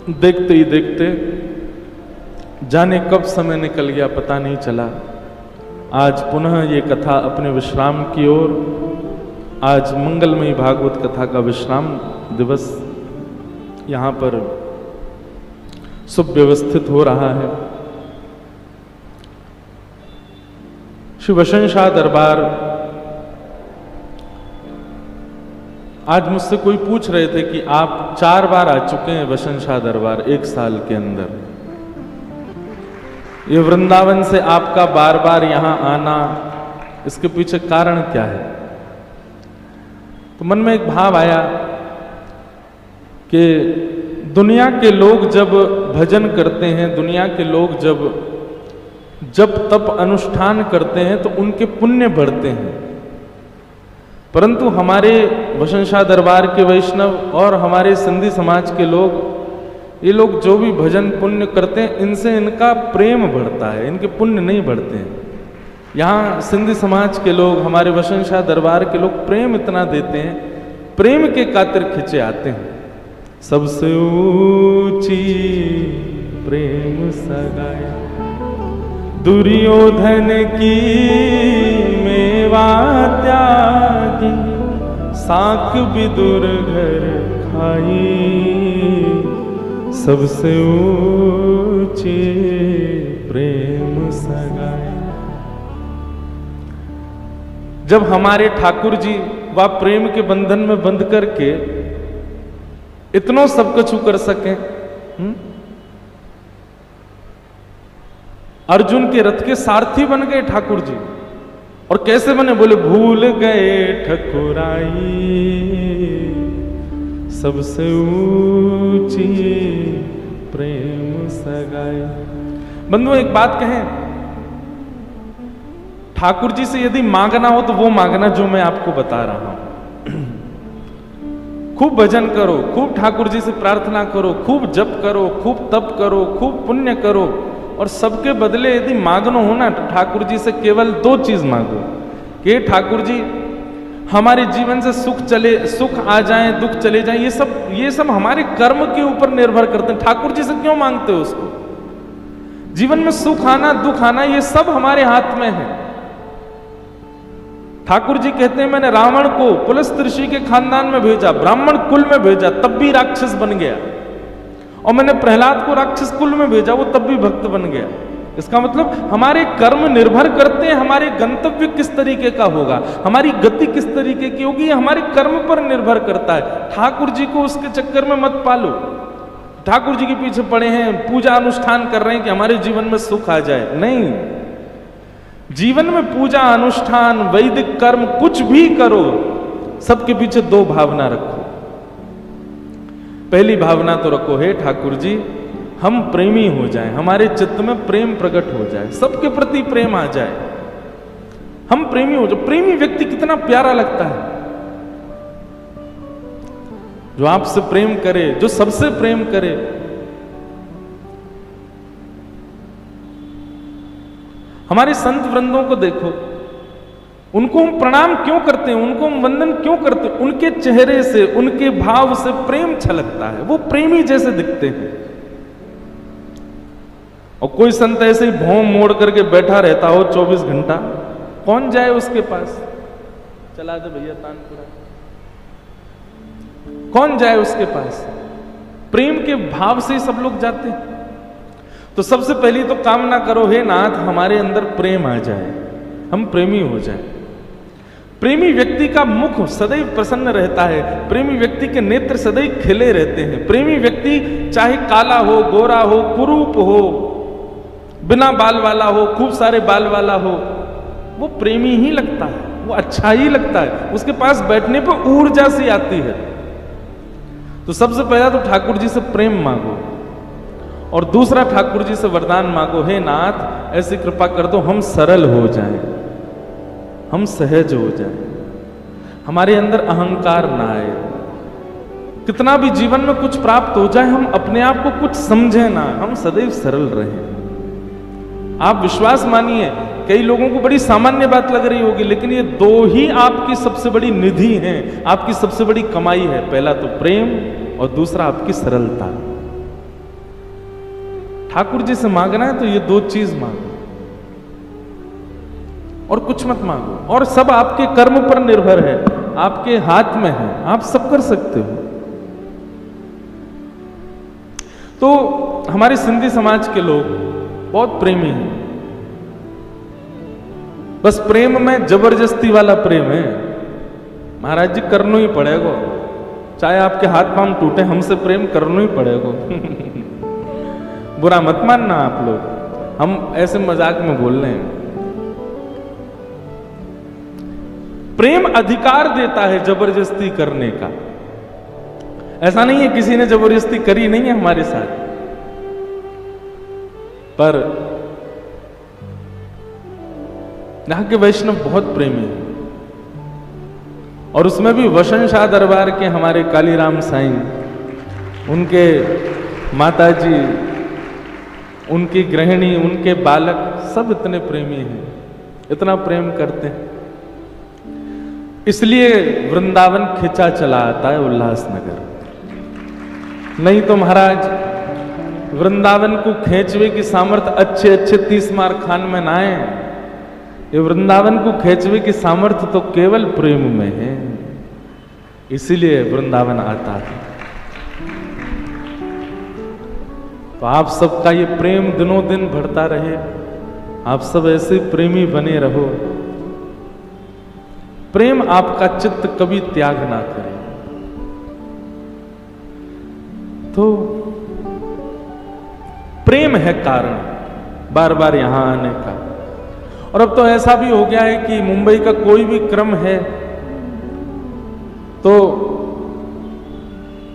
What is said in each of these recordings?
देखते ही देखते जाने कब समय निकल गया पता नहीं चला। आज पुनः ये कथा अपने विश्राम की ओर, आज मंगलमयी भागवत कथा का विश्राम दिवस यहाँ पर सुव्यवस्थित हो रहा है। श्री वसंत शाह दरबार, आज मुझसे कोई पूछ रहे थे कि आप 4 बार आ चुके हैं वसंत शाह दरबार 1 साल के अंदर, ये वृंदावन से आपका बार बार यहां आना, इसके पीछे कारण क्या है? तो मन में एक भाव आया कि दुनिया के लोग जब भजन करते हैं, दुनिया के लोग जब तप अनुष्ठान करते हैं तो उनके पुण्य बढ़ते हैं, परंतु हमारे वसंत शाह दरबार के वैष्णव और हमारे सिंधी समाज के लोग, ये लोग जो भी भजन पुण्य करते हैं इनसे इनका प्रेम बढ़ता है, इनके पुण्य नहीं बढ़ते हैं। यहाँ सिंधी समाज के लोग, हमारे वसंत शाह दरबार के लोग प्रेम इतना देते हैं, प्रेम के कातिर खिंचे आते हैं। सबसे ऊंची प्रेम सगाई दुर्योधन की मेवा त्यागी, साक विदुर घर खाई, सबसे ऊंची प्रेम सगाई। जब हमारे ठाकुर जी व प्रेम के बंधन में बंध करके इतनो सब कुछ कर सके, अर्जुन के रथ के सारथी बन गए ठाकुर जी। और कैसे बने? बोले भूल गए ठकुराई, सबसे ऊंची प्रेम सगाई। बंधु एक बात कहें, ठाकुर जी से यदि मांगना हो तो वो मांगना जो मैं आपको बता रहा हूं। खूब भजन करो, खूब ठाकुर जी से प्रार्थना करो, खूब जप करो, खूब तप करो, खूब पुण्य करो, और सबके बदले यदि मांगना हो ना तो ठाकुर जी से केवल 2 चीज मांगो कि ठाकुर जी हमारे जीवन से सुख आ जाए, दुख चले जाए। ये सब हमारे कर्म के ऊपर निर्भर करते हैं। ठाकुर जी से क्यों मांगते हो उसको? जीवन में सुख आना, दुख आना, ये सब हमारे हाथ में है। ठाकुर जी कहते हैं मैंने रावण को पुलस्त्य ऋषि के खानदान में भेजा, ब्राह्मण कुल में भेजा, तब भी राक्षस बन गया, और मैंने प्रहलाद को राक्षस कुल में भेजा, वो तब भी भक्त बन गया। इसका मतलब हमारे कर्म निर्भर करते हैं हमारे गंतव्य किस तरीके का होगा, हमारी गति किस तरीके की होगी, ये हमारे कर्म पर निर्भर करता है। ठाकुर जी को उसके चक्कर में मत पालो। ठाकुर जी के पीछे पड़े हैं, पूजा अनुष्ठान कर रहे हैं कि हमारे जीवन में सुख आ जाए, नहीं। जीवन में पूजा अनुष्ठान, वैदिक कर्म कुछ भी करो, सबके पीछे 2 भावना रखो। पहली भावना तो रखो, हे ठाकुर जी हम प्रेमी हो जाएं, हमारे चित्त में प्रेम प्रकट हो जाए, सबके प्रति प्रेम आ जाए, हम प्रेमी हो जाए। प्रेमी व्यक्ति कितना प्यारा लगता है, जो आपसे प्रेम करे, जो सबसे प्रेम करे। हमारे संत वृंदों को देखो, उनको हम प्रणाम क्यों करते हैं, उनको हम वंदन क्यों करते हैं? उनके चेहरे से, उनके भाव से प्रेम छलकता है, वो प्रेमी जैसे दिखते हैं। और कोई संत ऐसे ही भौं मोड़ करके बैठा रहता हो 24 घंटा, कौन जाए उसके पास? चला दे भैया तानपुरा, कौन जाए उसके पास? प्रेम के भाव से ही सब लोग जाते हैं। तो सबसे पहली तो कामना करो, हे नाथ हमारे अंदर प्रेम आ जाए, हम प्रेमी हो जाए। प्रेमी व्यक्ति का मुख सदैव प्रसन्न रहता है, प्रेमी व्यक्ति के नेत्र सदैव खिले रहते हैं। प्रेमी व्यक्ति चाहे काला हो, गोरा हो, कुरूप हो, बिना बाल वाला हो, खूब सारे बाल वाला हो, वो प्रेमी ही लगता है, वो अच्छा ही लगता है, उसके पास बैठने पर ऊर्जा सी आती है। तो सबसे पहला तो ठाकुर जी से प्रेम मांगो, और दूसरा ठाकुर जी से वरदान मांगो, हे नाथ ऐसी कृपा कर दो हम सरल हो जाएं, हम सहज हो जाएं, हमारे अंदर अहंकार ना आए। कितना भी जीवन में कुछ प्राप्त हो जाए, हम अपने आप को कुछ समझे ना, हम सदैव सरल रहें। आप विश्वास मानिए, कई लोगों को बड़ी सामान्य बात लग रही होगी, लेकिन ये 2 ही आपकी सबसे बड़ी निधि हैं, आपकी सबसे बड़ी कमाई है। पहला तो प्रेम, और दूसरा आपकी सरलता। ठाकुर जी से मांगना है तो ये 2 चीज मांगो और कुछ मत मांगो, और सब आपके कर्म पर निर्भर है, आपके हाथ में है, आप सब कर सकते हो। तो हमारे सिंधी समाज के लोग बहुत प्रेमी हैं, बस प्रेम में जबरदस्ती वाला प्रेम है। महाराज जी करना ही पड़ेगा, चाहे आपके हाथ पांव टूटे, हमसे प्रेम करना ही पड़ेगा। बुरा मत मानना आप लोग, हम ऐसे मजाक में बोल रहे हैं। प्रेम अधिकार देता है जबरदस्ती करने का। ऐसा नहीं है किसी ने जबरदस्ती करी नहीं है हमारे साथ, पर यहां के वैष्णव बहुत प्रेमी हैं, और उसमें भी वसन शाह दरबार के हमारे कालीराम साईं, उनके माताजी, उनकी गृहिणी, उनके बालक सब इतने प्रेमी हैं, इतना प्रेम करते हैं। इसलिए वृंदावन खिंचा चला आता है उल्लासनगर। नहीं तो महाराज वृंदावन को खींचवे की सामर्थ्य अच्छे अच्छे 30 मार खान में ना है, ये वृंदावन को खींचवे की सामर्थ्य तो केवल प्रेम में है, इसीलिए वृंदावन आता है। तो आप सबका ये प्रेम दिनों दिन बढ़ता रहे, आप सब ऐसे प्रेमी बने रहो, प्रेम आपका चित्त कभी त्याग ना करे। तो प्रेम है कारण बार बार यहां आने का। और अब तो ऐसा भी हो गया है कि मुंबई का कोई भी क्रम है तो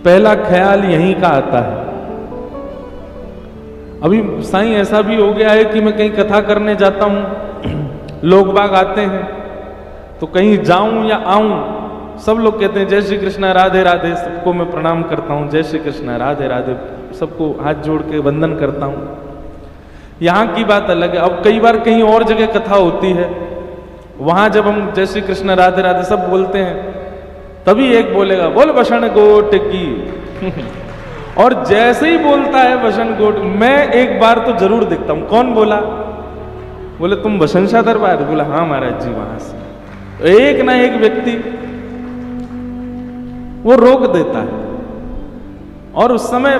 पहला ख्याल यहीं का आता है। अभी साईं ऐसा भी हो गया है कि मैं कहीं कथा करने जाता हूं, लोग बाग आते हैं, तो कहीं जाऊं या आऊं सब लोग कहते हैं जय श्री कृष्ण राधे राधे। सबको मैं प्रणाम करता हूं, जय श्री कृष्ण राधे राधे, सबको हाथ जोड़ के वंदन करता हूं। यहां की बात अलग है। अब कई बार कहीं और जगह कथा होती है, वहां जब हम जय श्री कृष्ण राधे राधे सब बोलते हैं, तभी एक बोलेगा बोल बसन गोट की। और जैसे ही बोलता है बसन गोट, मैं एक बार तो जरूर देखता हूं कौन बोला। बोले तुम बसन शाह दरबार? बोला हाँ महाराज जी वहां से। तो एक ना एक व्यक्ति वो रोक देता है, और उस समय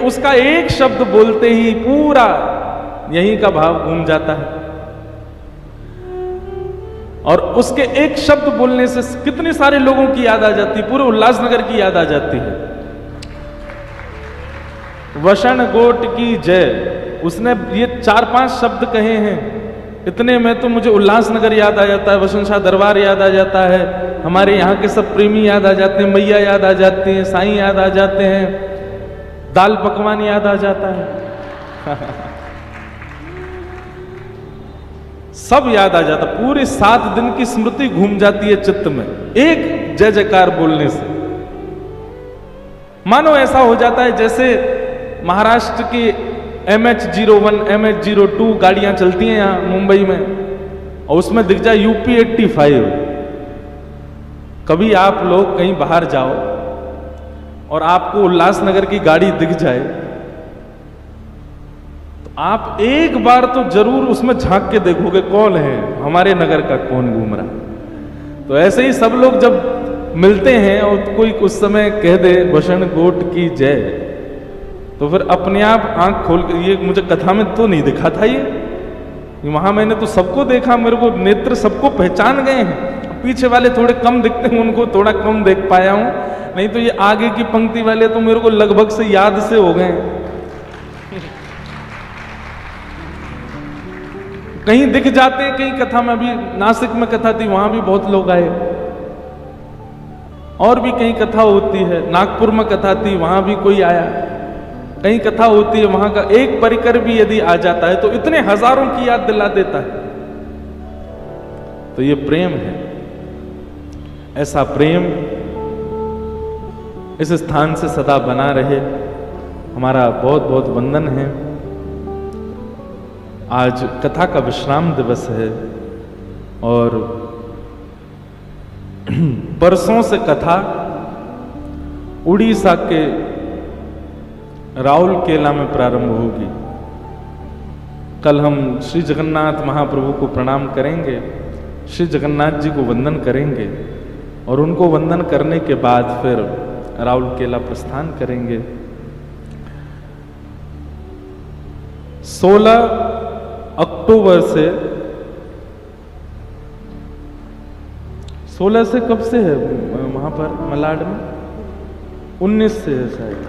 उसका एक शब्द बोलते ही पूरा यहीं का भाव घूम जाता है। और उसके एक शब्द बोलने से कितने सारे लोगों की याद आ जाती है, पूरे उल्लासनगर की याद आ जाती है। वसन गोट की जय, उसने ये 4-5 शब्द कहे हैं, इतने में तो मुझे उल्लासनगर याद आ जाता है, वसन शाह दरबार याद आ जाता है, हमारे यहाँ के सब प्रेमी याद आ जाते हैं, मैया याद आ जाती हैं, साईं याद आ जाते हैं, दाल पकवान याद आ जाता है। सब याद आ जाता, पूरे 7 दिन की स्मृति घूम जाती है चित्त में एक जय जयकार बोलने से। मानो ऐसा हो जाता है जैसे महाराष्ट्र की MH01, MH02 गाड़ियां चलती हैं यहां मुंबई में, और उसमें दिख जाए UP 85। कभी आप लोग कहीं बाहर जाओ और आपको उल्लासनगर की गाड़ी दिख जाए, तो आप एक बार तो जरूर उसमें झांक के देखोगे कौन है, हमारे नगर का कौन घूम रहा। तो ऐसे ही सब लोग जब मिलते हैं और कोई उस समय कह दे बसन गोट की जय, तो फिर अपने आप आंख खोल के, ये मुझे कथा में तो नहीं दिखा था, ये वहां मैंने तो सबको देखा, मेरे को नेत्र सबको पहचान गए हैं। पीछे वाले थोड़े कम दिखते हैं, उनको थोड़ा कम देख पाया हूं, नहीं तो ये आगे की पंक्ति वाले तो मेरे को लगभग से याद से हो गए। कहीं दिख जाते हैं, कहीं कथा में, अभी नासिक में कथा थी वहां भी बहुत लोग आए, और भी कहीं कथा होती है, नागपुर में कथा थी वहां भी कोई आया, कहीं कथा होती है वहां का एक परिकर भी यदि आ जाता है तो इतने हजारों की याद दिला देता है। तो ये प्रेम है, ऐसा प्रेम इस स्थान से सदा बना रहे। हमारा बहुत बहुत वंदन है। आज कथा का विश्राम दिवस है और परसों से कथा उड़ीसा के राउरकेला में प्रारंभ होगी। कल हम श्री जगन्नाथ महाप्रभु को प्रणाम करेंगे, श्री जगन्नाथ जी को वंदन करेंगे और उनको वंदन करने के बाद फिर राउरकेला प्रस्थान करेंगे। 16 अक्टूबर से 16 से कब से है वहां पर मलाड में? 19 से है शायद।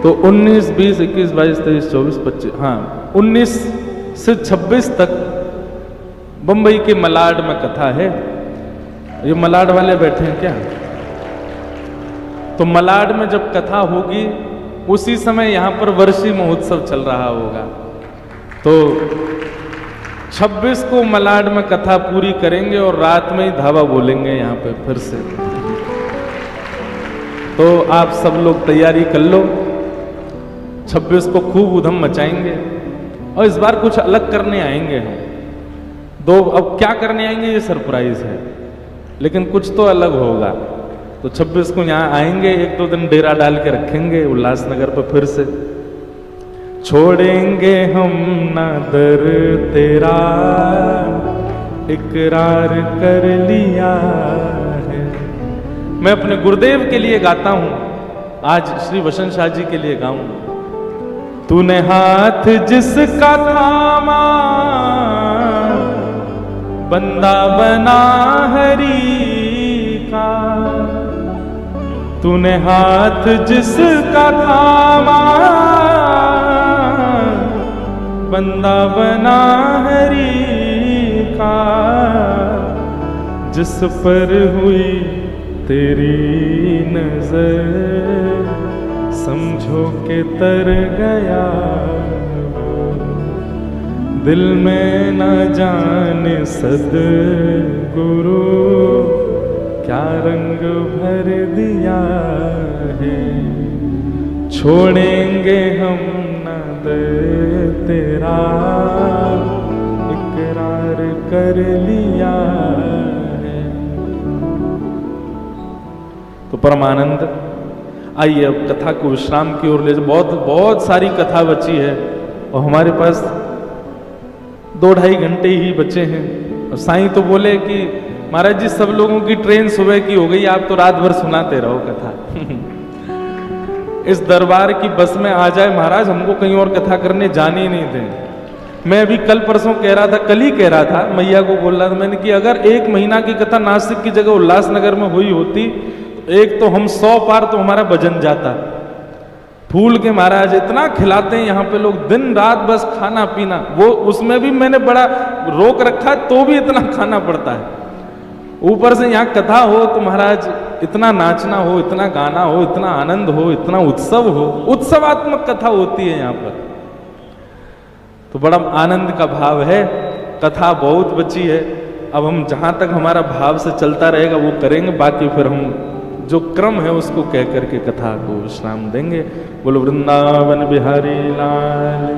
तो 19, 20, 21, 22, 23, 24, 25, हाँ 19 से 26 तक बंबई के मलाड में कथा है। ये मलाड वाले बैठे हैं क्या? तो मलाड में जब कथा होगी उसी समय यहां पर वर्षी महोत्सव चल रहा होगा। तो 26 को मलाड में कथा पूरी करेंगे और रात में ही धावा बोलेंगे यहां पे फिर से। तो आप सब लोग तैयारी कर लो, 26 को खूब उधम मचाएंगे। और इस बार कुछ अलग करने आएंगे हम दो। अब क्या करने आएंगे ये सरप्राइज है, लेकिन कुछ तो अलग होगा। तो 26 को यहाँ आएंगे, 1-2 दिन डेरा डाल के रखेंगे उल्लासनगर पर फिर से। छोड़ेंगे हम ना दर तेरा, इकरार कर लिया है। मैं अपने गुरुदेव के लिए गाता हूं, आज श्री वसंत शाह जी के लिए गाऊं। तूने हाथ जिसका थामा, बंदा बना हरि का। तूने हाथ जिसका थामा, बंदा बना हरि का। जिस पर हुई तेरी नजर, समझो के तर गया। दिल में न जाने सद्गुरु, क्या रंग भर दिया है। छोड़ेंगे हम न दर तेरा, इकरार कर लिया है। तो परमानंद, आइए अब कथा को विश्राम की ओर ले जाओ। बहुत सारी कथा बची है और हमारे पास 2-2.5 घंटे ही बचे हैं। और साईं तो बोले कि महाराज जी सब लोगों की ट्रेन सुबह की हो गई, आप तो रात भर सुनाते रहो कथा। इस दरबार की बस में आ जाए महाराज, हमको कहीं और कथा करने जाने ही नहीं दें। मैं अभी कल परसों कह रहा था, कल ही कह रहा था, मैया को बोल रहा था मैंने कि अगर 1 महीना की कथा नासिक की जगह उल्लासनगर में हुई होती, एक तो हम 100 पार तो हमारा भजन जाता। फूल के महाराज इतना खिलाते हैं यहाँ पे लोग, दिन रात बस खाना पीना। वो उसमें भी मैंने बड़ा रोक रखा है, तो भी इतना खाना पड़ता है। ऊपर से यहाँ कथा हो तो महाराज इतना नाचना हो, इतना गाना हो, इतना आनंद हो, इतना उत्सव हो, उत्सवात्मक कथा होती है यहाँ पर। तो बड़ा आनंद का भाव है। कथा बहुत बची है, अब हम जहां तक हमारा भाव से चलता रहेगा वो करेंगे, बाकी फिर हम जो क्रम है उसको कह करके कथा को विश्राम देंगे। बोलो वृंदावन बिहारी लाल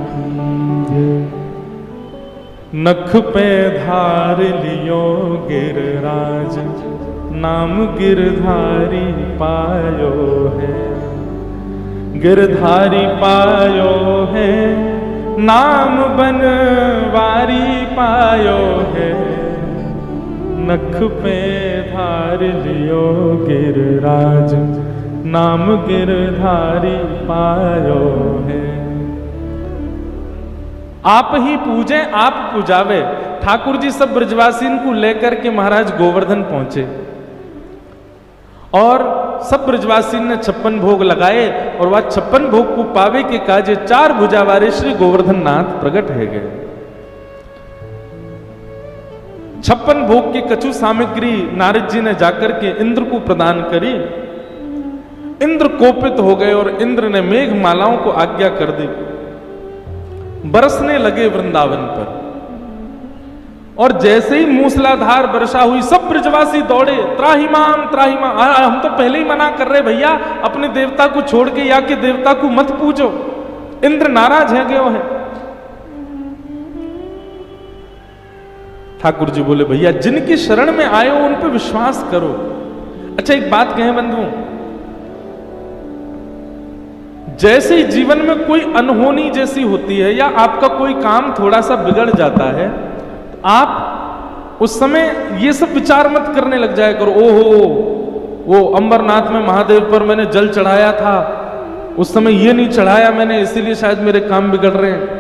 की। नख पे धार लियो गिरराज, नाम गिरधारी पायो है। गिरधारी पायो है, नाम बनवारी पायो है। नख पे धार लियो गिरराज, नाम गिरधारी पायो है। आप ही पूजे आप पुजावे। ठाकुर जी सब ब्रजवासी को लेकर के महाराज गोवर्धन पहुंचे और सब ब्रजवासी ने 56 भोग लगाए और वह 56 भोग को पावे के काजे 4 भुजा वाले श्री गोवर्धन नाथ प्रकट है गए। 56 भोग की कछु सामग्री नारद जी ने जाकर के इंद्र को प्रदान करी। इंद्र कोपित हो गए और इंद्र ने मेघ मालाओं को आज्ञा कर दी, बरसने लगे वृंदावन पर। और जैसे ही मूसलाधार वर्षा हुई, सब ब्रजवासी दौड़े, त्राहिमाम त्राहिमाम। हम तो पहले ही मना कर रहे भैया, अपने देवता को छोड़ के या के देवता को मत पूजो, इंद्र नाराज है गयो है। ठाकुर जी बोले भैया जिनकी शरण में आए हो उन पे विश्वास करो। अच्छा एक बात कहें बंधु, जैसे ही जीवन में कोई अनहोनी जैसी होती है या आपका कोई काम थोड़ा सा बिगड़ जाता है, तो आप उस समय ये सब विचार मत करने लग जाया करो, ओहो वो अंबरनाथ में महादेव पर मैंने जल चढ़ाया था, उस समय ये नहीं चढ़ाया मैंने, इसीलिए शायद मेरे काम बिगड़ रहे हैं।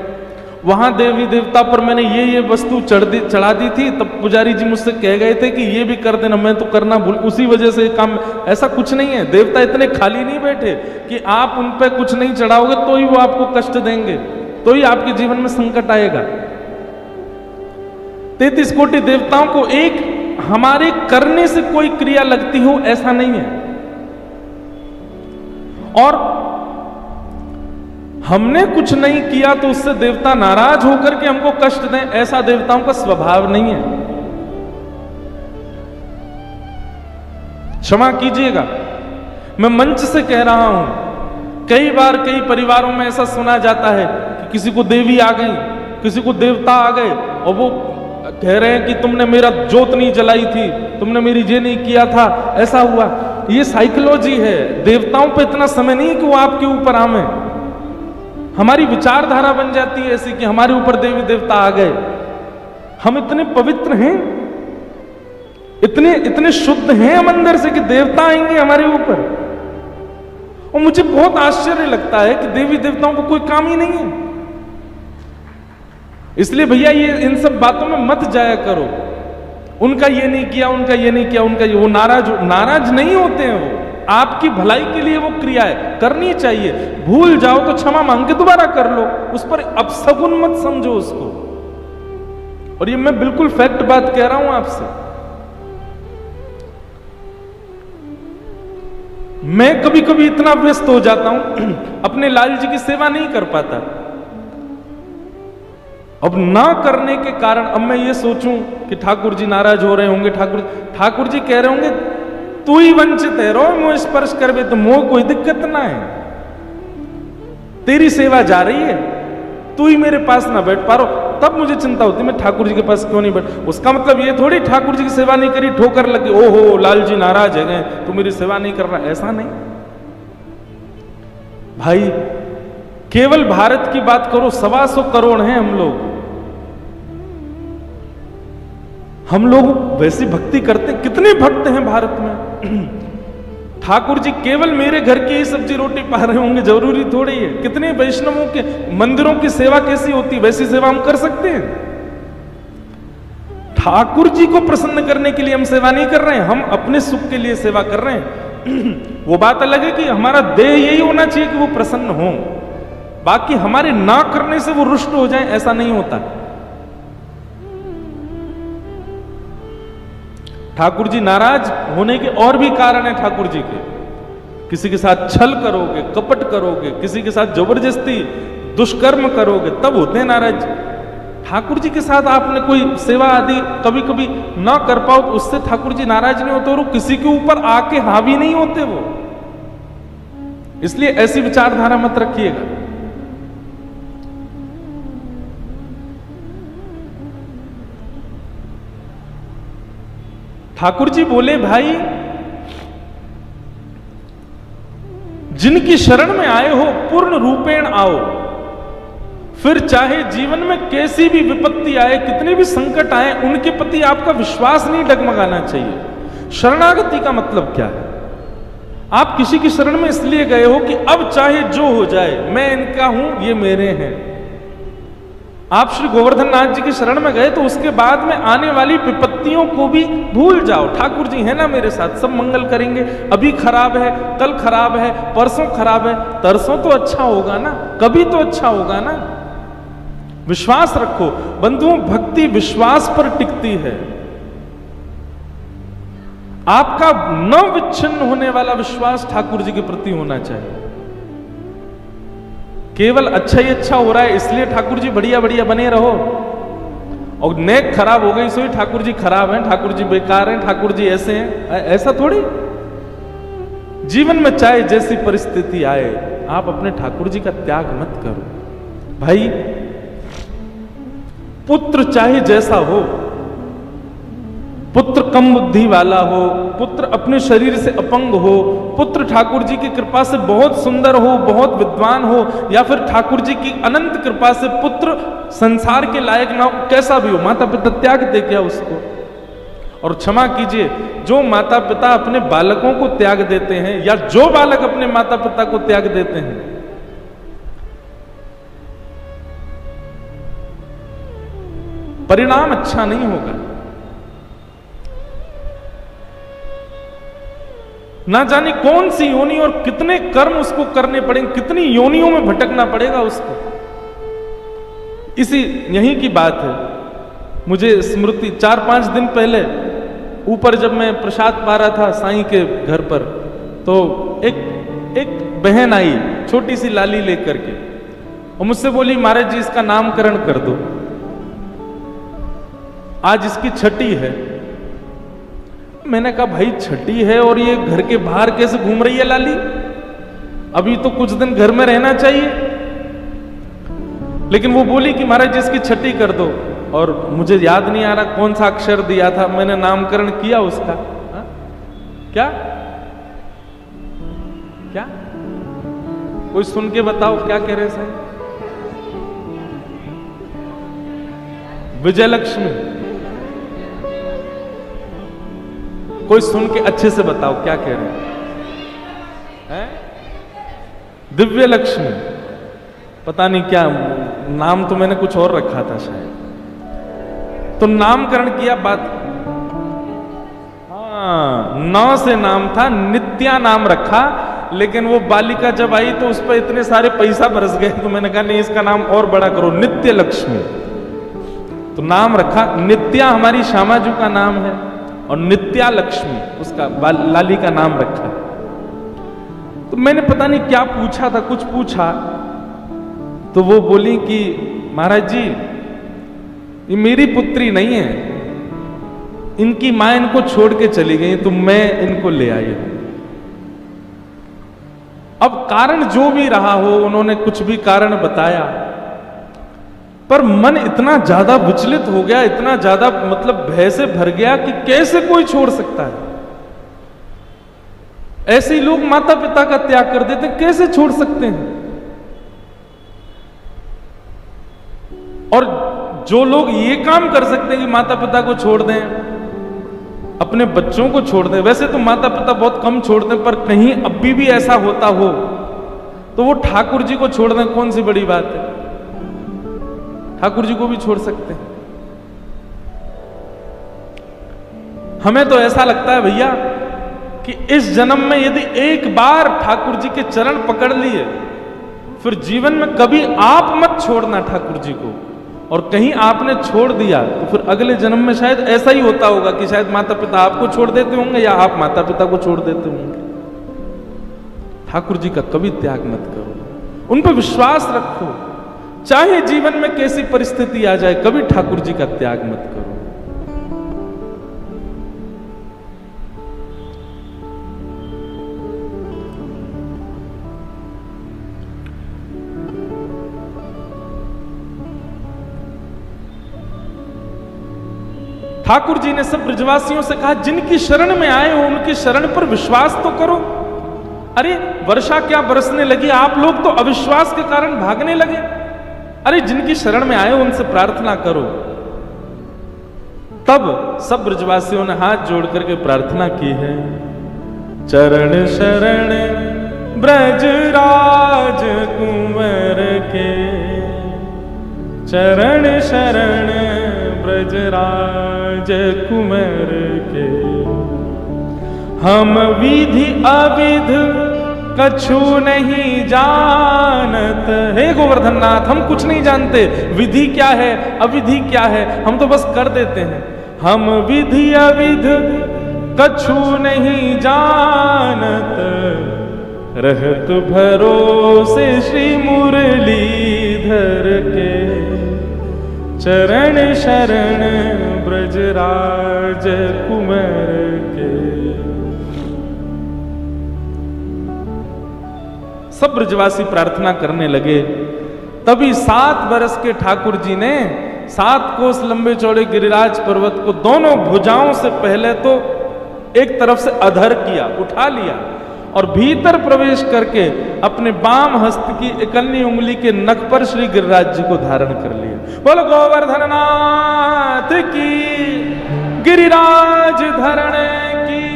वहां देवी देवता पर मैंने ये वस्तु चढ़ा दी थी, तब पुजारी जी मुझसे कह गए थे कि ये भी कर देना, मैं तो करना भूल, उसी वजह से काम। ऐसा कुछ नहीं है। देवता इतने खाली नहीं बैठे कि आप उन पर कुछ नहीं चढ़ाओगे तो ही वो आपको कष्ट देंगे, तो ही आपके जीवन में संकट आएगा। 33 कोटि देवताओं को एक हमारे करने से कोई क्रिया लगती हो ऐसा नहीं है। और हमने कुछ नहीं किया तो उससे देवता नाराज होकर के हमको कष्ट दें, ऐसा देवताओं का स्वभाव नहीं है। क्षमा कीजिएगा, मैं मंच से कह रहा हूं, कई बार कई परिवारों में ऐसा सुना जाता है कि किसी को देवी आ गई, किसी को देवता आ गए, और वो कह रहे हैं कि तुमने मेरा जोत नहीं जलाई थी, तुमने मेरी ये नहीं किया था, ऐसा हुआ। ये साइकोलॉजी है। देवताओं पे इतना समय नहीं कि वो आपके ऊपर आवे। हमारी विचारधारा बन जाती है ऐसी कि हमारे ऊपर देवी देवता आ गए। हम इतने पवित्र हैं, इतने शुद्ध हैं हम अंदर से कि देवता आएंगे हमारे ऊपर। और मुझे बहुत आश्चर्य लगता है कि देवी देवताओं को कोई काम ही नहीं है। इसलिए भैया ये इन सब बातों में मत जाया करो, उनका ये नहीं किया, उनका ये नहीं किया, उनका ये, वो नाराज नहीं होते हैं। वो आपकी भलाई के लिए वो क्रियाएं करनी चाहिए। भूल जाओ तो क्षमा मांग के दोबारा कर लो, उस पर अपशगुन मत समझो उसको। और ये मैं बिल्कुल फैक्ट बात कह रहा हूं आपसे। मैं कभी कभी इतना व्यस्त हो जाता हूं, अपने लाल जी की सेवा नहीं कर पाता। अब ना करने के कारण अब मैं ये सोचूं कि ठाकुर जी नाराज हो रहे होंगे, ठाकुर जी कह रहे होंगे तू ही वंचित है, रो मुझे स्पर्श कर बे तो मोह कोई दिक्कत ना है, तेरी सेवा जा रही है, तू ही मेरे पास ना बैठ पा रहा। तब मुझे चिंता होती मैं ठाकुर जी के पास क्यों नहीं बैठ। उसका मतलब ये थोड़ी ठाकुर जी की सेवा नहीं करी ठोकर लगी, ओहो लाल जी नाराज है गए, तू मेरी सेवा नहीं कर रहा, ऐसा नहीं भाई। केवल भारत की बात करो, 125 करोड़ हैं हम लोग वैसी भक्ति करते, कितने भक्त हैं भारत में। ठाकुर जी केवल मेरे घर की ही सब्जी रोटी पा रहे होंगे जरूरी थोड़ी है। कितने वैष्णवों के मंदिरों की सेवा कैसी होती है, वैसी सेवा हम कर सकते हैं। ठाकुर जी को प्रसन्न करने के लिए हम सेवा नहीं कर रहे हैं, हम अपने सुख के लिए सेवा कर रहे हैं। वो बात अलग है कि हमारा देह यही होना चाहिए कि वो प्रसन्न हो, बाकी हमारे ना करने से वो रुष्ट हो जाए ऐसा नहीं होता। ठाकुर जी नाराज होने के और भी कारण है ठाकुर जी के। किसी के साथ छल करोगे, कपट करोगे, किसी के साथ जबरदस्ती दुष्कर्म करोगे, तब होते हैं नाराज। ठाकुर जी के साथ आपने कोई सेवा आदि कभी कभी ना कर पाओ तो उससे ठाकुर जी नाराज नहीं होते, और किसी के ऊपर आके हावी नहीं होते वो। इसलिए ऐसी विचारधारा मत रखिएगा। ठाकुर जी बोले भाई जिनकी शरण में आए हो पूर्ण रूपेण आओ, फिर चाहे जीवन में कैसी भी विपत्ति आए, कितने भी संकट आए, उनके प्रति आपका विश्वास नहीं डगमगाना चाहिए। शरणागति का मतलब क्या है? आप किसी की शरण में इसलिए गए हो कि अब चाहे जो हो जाए मैं इनका हूं, ये मेरे हैं। आप श्री गोवर्धन नाथ जी की शरण में गए तो उसके बाद में आने वाली विपत्तियों को भी भूल जाओ। ठाकुर जी है ना मेरे साथ, सब मंगल करेंगे। अभी खराब है, कल खराब है, परसों खराब है, तरसों तो अच्छा होगा ना, कभी तो अच्छा होगा ना। विश्वास रखो बंधुओं, भक्ति विश्वास पर टिकती है। आपका न विच्छिन्न होने वाला विश्वास ठाकुर जी के प्रति होना चाहिए। केवल अच्छा ही अच्छा हो रहा है इसलिए ठाकुर जी बढ़िया बढ़िया बने रहो, और नेक खराब हो गई सो ही ठाकुर जी खराब हैं, ठाकुर जी बेकार हैं, ठाकुर जी ऐसे हैं, ऐसा थोड़ी। जीवन में चाहे जैसी परिस्थिति आए आप अपने ठाकुर जी का त्याग मत करो। भाई पुत्र चाहे जैसा हो, पुत्र कम बुद्धि वाला हो, पुत्र अपने शरीर से अपंग हो, पुत्र ठाकुर जी की कृपा से बहुत सुंदर हो, बहुत विद्वान हो, या फिर ठाकुर जी की अनंत कृपा से पुत्र संसार के लायक ना हो, कैसा भी हो, माता पिता त्याग दे क्या उसको? और क्षमा कीजिए, जो माता पिता अपने बालकों को त्याग देते हैं या जो बालक अपने माता पिता को त्याग देते हैं, परिणाम अच्छा नहीं होगा। ना जाने कौन सी योनि और कितने कर्म उसको करने पड़ेंगे, कितनी योनियों में भटकना पड़ेगा उसको। इसी यहीं की बात है, मुझे स्मृति 4-5 दिन पहले ऊपर जब मैं प्रसाद पा रहा था साईं के घर पर, तो एक बहन आई छोटी सी लाली लेकर के और मुझसे बोली, महाराज जी इसका नामकरण कर दो, आज इसकी छठी है। मैंने कहा भाई छठी है और ये घर के बाहर कैसे घूम रही है लाली, अभी तो कुछ दिन घर में रहना चाहिए। लेकिन वो बोली कि महाराज जी इसकी छठी कर दो, और मुझे याद नहीं आ रहा कौन सा अक्षर दिया था, मैंने नामकरण किया उसका। हा? क्या क्या कोई सुन के बताओ क्या कह रहे साईं? विजयलक्ष्मी। कोई सुन के अच्छे से बताओ क्या कह रहे हैं? दिव्य लक्ष्मी, पता नहीं क्या नाम, तो मैंने कुछ और रखा था शायद। तो नामकरण किया, बात हाँ 9 से नाम था, नित्या नाम रखा। लेकिन वो बालिका जब आई तो उस पर इतने सारे पैसा बरस गए, तो मैंने कहा नहीं इसका नाम और बड़ा करो, नित्य लक्ष्मी। तो नाम रखा नित्या, हमारी श्यामाजू का नाम है, और नित्या लक्ष्मी उसका लाली का नाम रखा। तो मैंने पता नहीं क्या पूछा था, कुछ पूछा, तो वो बोली कि महाराज जी ये मेरी पुत्री नहीं है, इनकी मां इनको छोड़ के चली गई, तो मैं इनको ले आई हूं। अब कारण जो भी रहा हो, उन्होंने कुछ भी कारण बताया, पर मन इतना ज्यादा विचलित हो गया, इतना ज्यादा मतलब भय से भर गया कि कैसे कोई छोड़ सकता है। ऐसे ही लोग माता पिता का त्याग कर देते, कैसे छोड़ सकते हैं? और जो लोग ये काम कर सकते हैं कि माता पिता को छोड़ दें, अपने बच्चों को छोड़ दें, वैसे तो माता पिता बहुत कम छोड़ते हैं, पर कहीं अभी भी ऐसा होता हो तो वो ठाकुर जी को छोड़ दें, कौन सी बड़ी बात है? ठाकुर जी को भी छोड़ सकते हैं। हमें तो ऐसा लगता है भैया कि इस जन्म में यदि एक बार ठाकुर जी के चरण पकड़ लिए, फिर जीवन में कभी आप मत छोड़ना ठाकुर जी को। और कहीं आपने छोड़ दिया तो फिर अगले जन्म में शायद ऐसा ही होता होगा कि शायद माता पिता आपको छोड़ देते होंगे या आप माता पिता को छोड़ देते होंगे। ठाकुर जी का कभी त्याग मत करो, उन पर विश्वास रखो, चाहे जीवन में कैसी परिस्थिति आ जाए, कभी ठाकुर जी का त्याग मत करो। ठाकुर जी ने सब ब्रजवासियों से कहा, जिनकी शरण में आए हो उनकी शरण पर विश्वास तो करो। अरे वर्षा क्या बरसने लगी, आप लोग तो अविश्वास के कारण भागने लगे। अरे जिनकी शरण में आए हो उनसे प्रार्थना करो। तब सब ब्रजवासियों ने हाथ जोड़ करके प्रार्थना की है, चरण शरण ब्रजराज कुंवर के, चरण शरण ब्रजराज कुंवर के। हम विधि अविध कछु नहीं जानत। हे गोवर्धन नाथ, हम कुछ नहीं जानते, विधि क्या है अविधि क्या है, हम तो बस कर देते हैं। हम विधि अविध कछु नहीं जानत, रहत भरोसे श्री मुरलीधर के, चरण शरण ब्रजराज कुंवर के। सब ब्रजवासी प्रार्थना करने लगे। तभी 7 बरस के ठाकुर जी ने 7 कोस लंबे चौड़े गिरिराज पर्वत को दोनों भुजाओं से पहले तो एक तरफ से अधर किया, उठा लिया, और भीतर प्रवेश करके अपने बाम हस्त की इकन्नी उंगली के नख पर श्री गिरिराज जी को धारण कर लिया। बोलो गोवर्धन नाथ की, गिरिराज धरण की।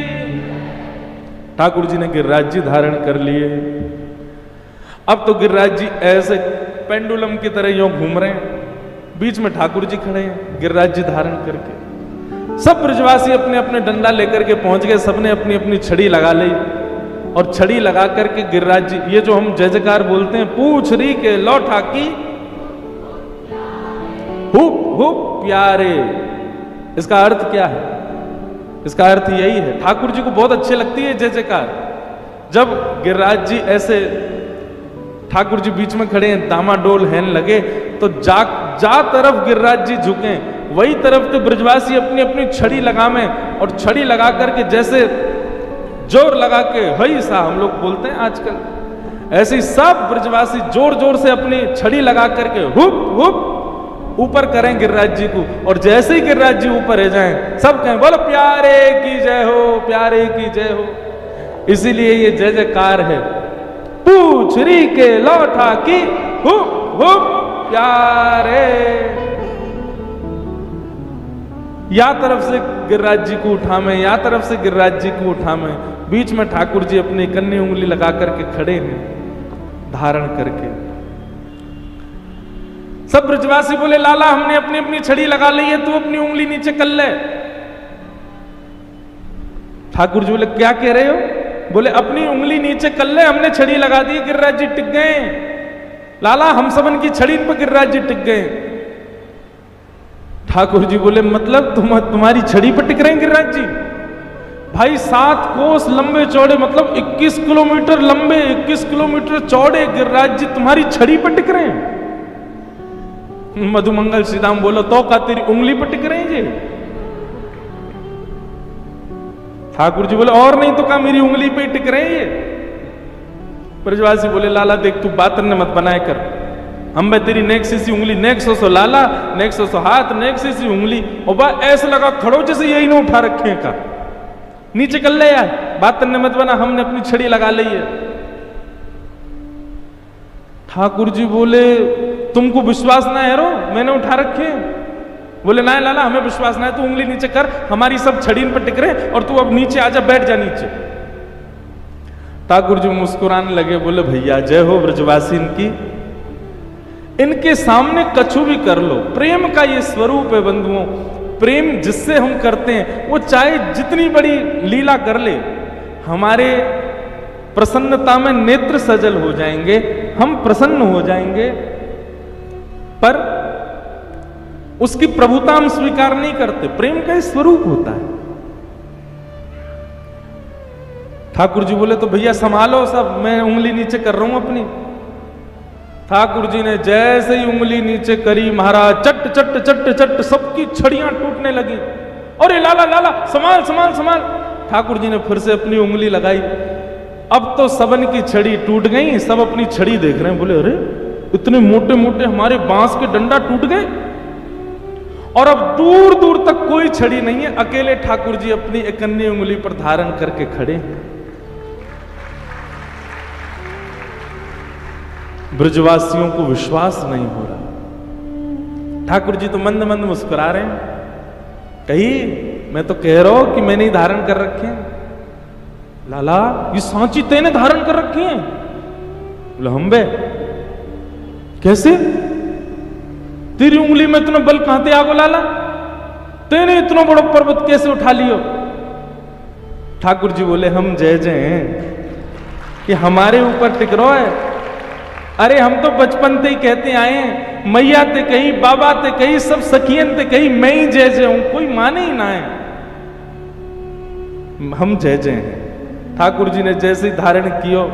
ठाकुर जी ने गिरिराज जी धारण कर लिए। अब तो गिरिराज जी ऐसे पेंडुलम की तरह यूं घूम रहे हैं, बीच में ठाकुर जी खड़े हैं गिरिराज जी धारण करके। सब ब्रजवासी अपने अपने डंडा लेकर के पहुंच गए, सबने अपनी अपनी छड़ी लगा ली, और छड़ी लगा करके गिरिराज जी, ये जो हम जय जयकार बोलते हैं, पूछ री के लौटा की हुप हुप प्यारे, इसका अर्थ क्या है? इसका अर्थ यही है, ठाकुर जी को बहुत अच्छी लगती है जय जयकार। जब गिरिराज जी ऐसे, ठाकुर जी बीच में खड़े हैं, दामाडोल हैन लगे, तो जा तरफ गिरिराज जी झुके वही तरफ तो ब्रजवासी अपनी अपनी छड़ी लगावे, और छड़ी लगा करके जैसे जोर लगा के हई सा हम लोग बोलते हैं आजकल, ऐसे ही सब ब्रजवासी जोर जोर से अपनी छड़ी लगा करके हुप हुप ऊपर करें गिरिराज जी को, और जैसे ही गिरिराज जी ऊपर रह जाएं सब कहें बोलो प्यारे की जय हो, प्यारे की जय हो। इसीलिए ये जय जयकार है, पूछ री के लौटा की हुप हुप प्यारे। या तरफ से गिरिराज जी को उठावे, या तरफ से गिरिराज जी को उठावे, बीच में ठाकुर जी अपनी कन्नी उंगली लगा करके खड़े हैं धारण करके। सब ब्रजवासी बोले लाला हमने अपनी अपनी छड़ी लगा ली है, तू अपनी उंगली नीचे कर ले। ठाकुर जी बोले क्या कह रहे हो? बोले अपनी उंगली नीचे कर ले, हमने छड़ी लगा दी, गिरिराज जी टिक गए। लाला हम सबन की छड़ी पर गिरिराज जी टिक गए। ठाकुर जी बोले मतलब तुम्हारी छड़ी पर टिक रहे हैं गिरिराज जी? भाई 7 कोस लंबे चौड़े, मतलब 21 किलोमीटर लंबे, 21 किलोमीटर चौड़े गिरिराज जी तुम्हारी छड़ी पर टिक रहे हैं। मधुमंगल श्रीदाम बोलो तो का तेरी उंगली पर टिक रहे हैं जी? ठाकुर जी बोले और नहीं तो का मेरी उंगली पे टिक रहे हैं ये। ब्रजवासी बोले लाला देख तू बात न मत बनाए कर, हम मैं तेरी नेक सी उंगली, नेक सो लाला, नेक सो हाथ, नेक सी उंगली, और बा ऐसे लगा खड़ो जैसे यही ना उठा रखे हैं का, नीचे कर ले यार, बात करने मत बना, हमने अपनी छड़ी लगा ली है। ठाकुर जी बोले तुमको विश्वास ना है रो मैंने उठा रखे? बोले ना लाला हमें विश्वास ना है, तू उंगली नीचे कर, हमारी सब छड़ी पर टिक रहे, और तू अब नीचे आजा, बैठ जा नीचे। ठाकुर जी मुस्कुराने लगे, बोले भैया जय हो ब्रजवासी इनकी, इनके सामने कछु भी कर लो। प्रेम का ये स्वरूप है बंधुओं, प्रेम जिससे हम करते हैं वो चाहे जितनी बड़ी लीला कर ले, हमारे प्रसन्नता में नेत्र सजल हो जाएंगे, हम प्रसन्न हो जाएंगे, पर उसकी प्रभुता हम स्वीकार नहीं करते। प्रेम का स्वरूप होता है। ठाकुर जी बोले तो भैया संभालो सब, मैं उंगली नीचे कर रहा हूं अपनी। ठाकुर जी ने जैसे ही उंगली नीचे करी, महाराज चट चट चट चट सबकी छड़ियां टूटने लगी। अरे लाला लाला संभाल संभाल संभाल। ठाकुर जी ने फिर से अपनी उंगली लगाई। अब तो सबन की छड़ी टूट गई, सब अपनी छड़ी देख रहे हैं, बोले अरे इतने मोटे मोटे हमारे बांस के डंडा टूट गए, और अब दूर दूर तक कोई छड़ी नहीं है, अकेले ठाकुर जी अपनी इकन्नी उंगली पर धारण करके खड़े हैं। ब्रजवासियों को विश्वास नहीं हो रहा। ठाकुर जी तो मंद मंद मुस्कुरा रहे हैं, कही मैं तो कह रहा हूं कि मैंने ही धारण कर रखे हैं। लाला ये सांची तेने धारण कर रखे हैं? बोले हम बे कैसे? तेरी उंगली में इतना बल कहां से आ गो लाला? तेने इतना बड़ा पर्वत कैसे उठा लियो? ठाकुर जी बोले हम जय जय हैं कि हमारे ऊपर टिक रहा है। अरे हम तो बचपन से ही कहते आए हैं, मैया ते कही, बाबा ते कही, सब सखियन ते कही, मैं ही जय जय हूं, कोई माने ही ना है, हम जय जय हैं। ठाकुर जी ने जैसे ही धारण किया,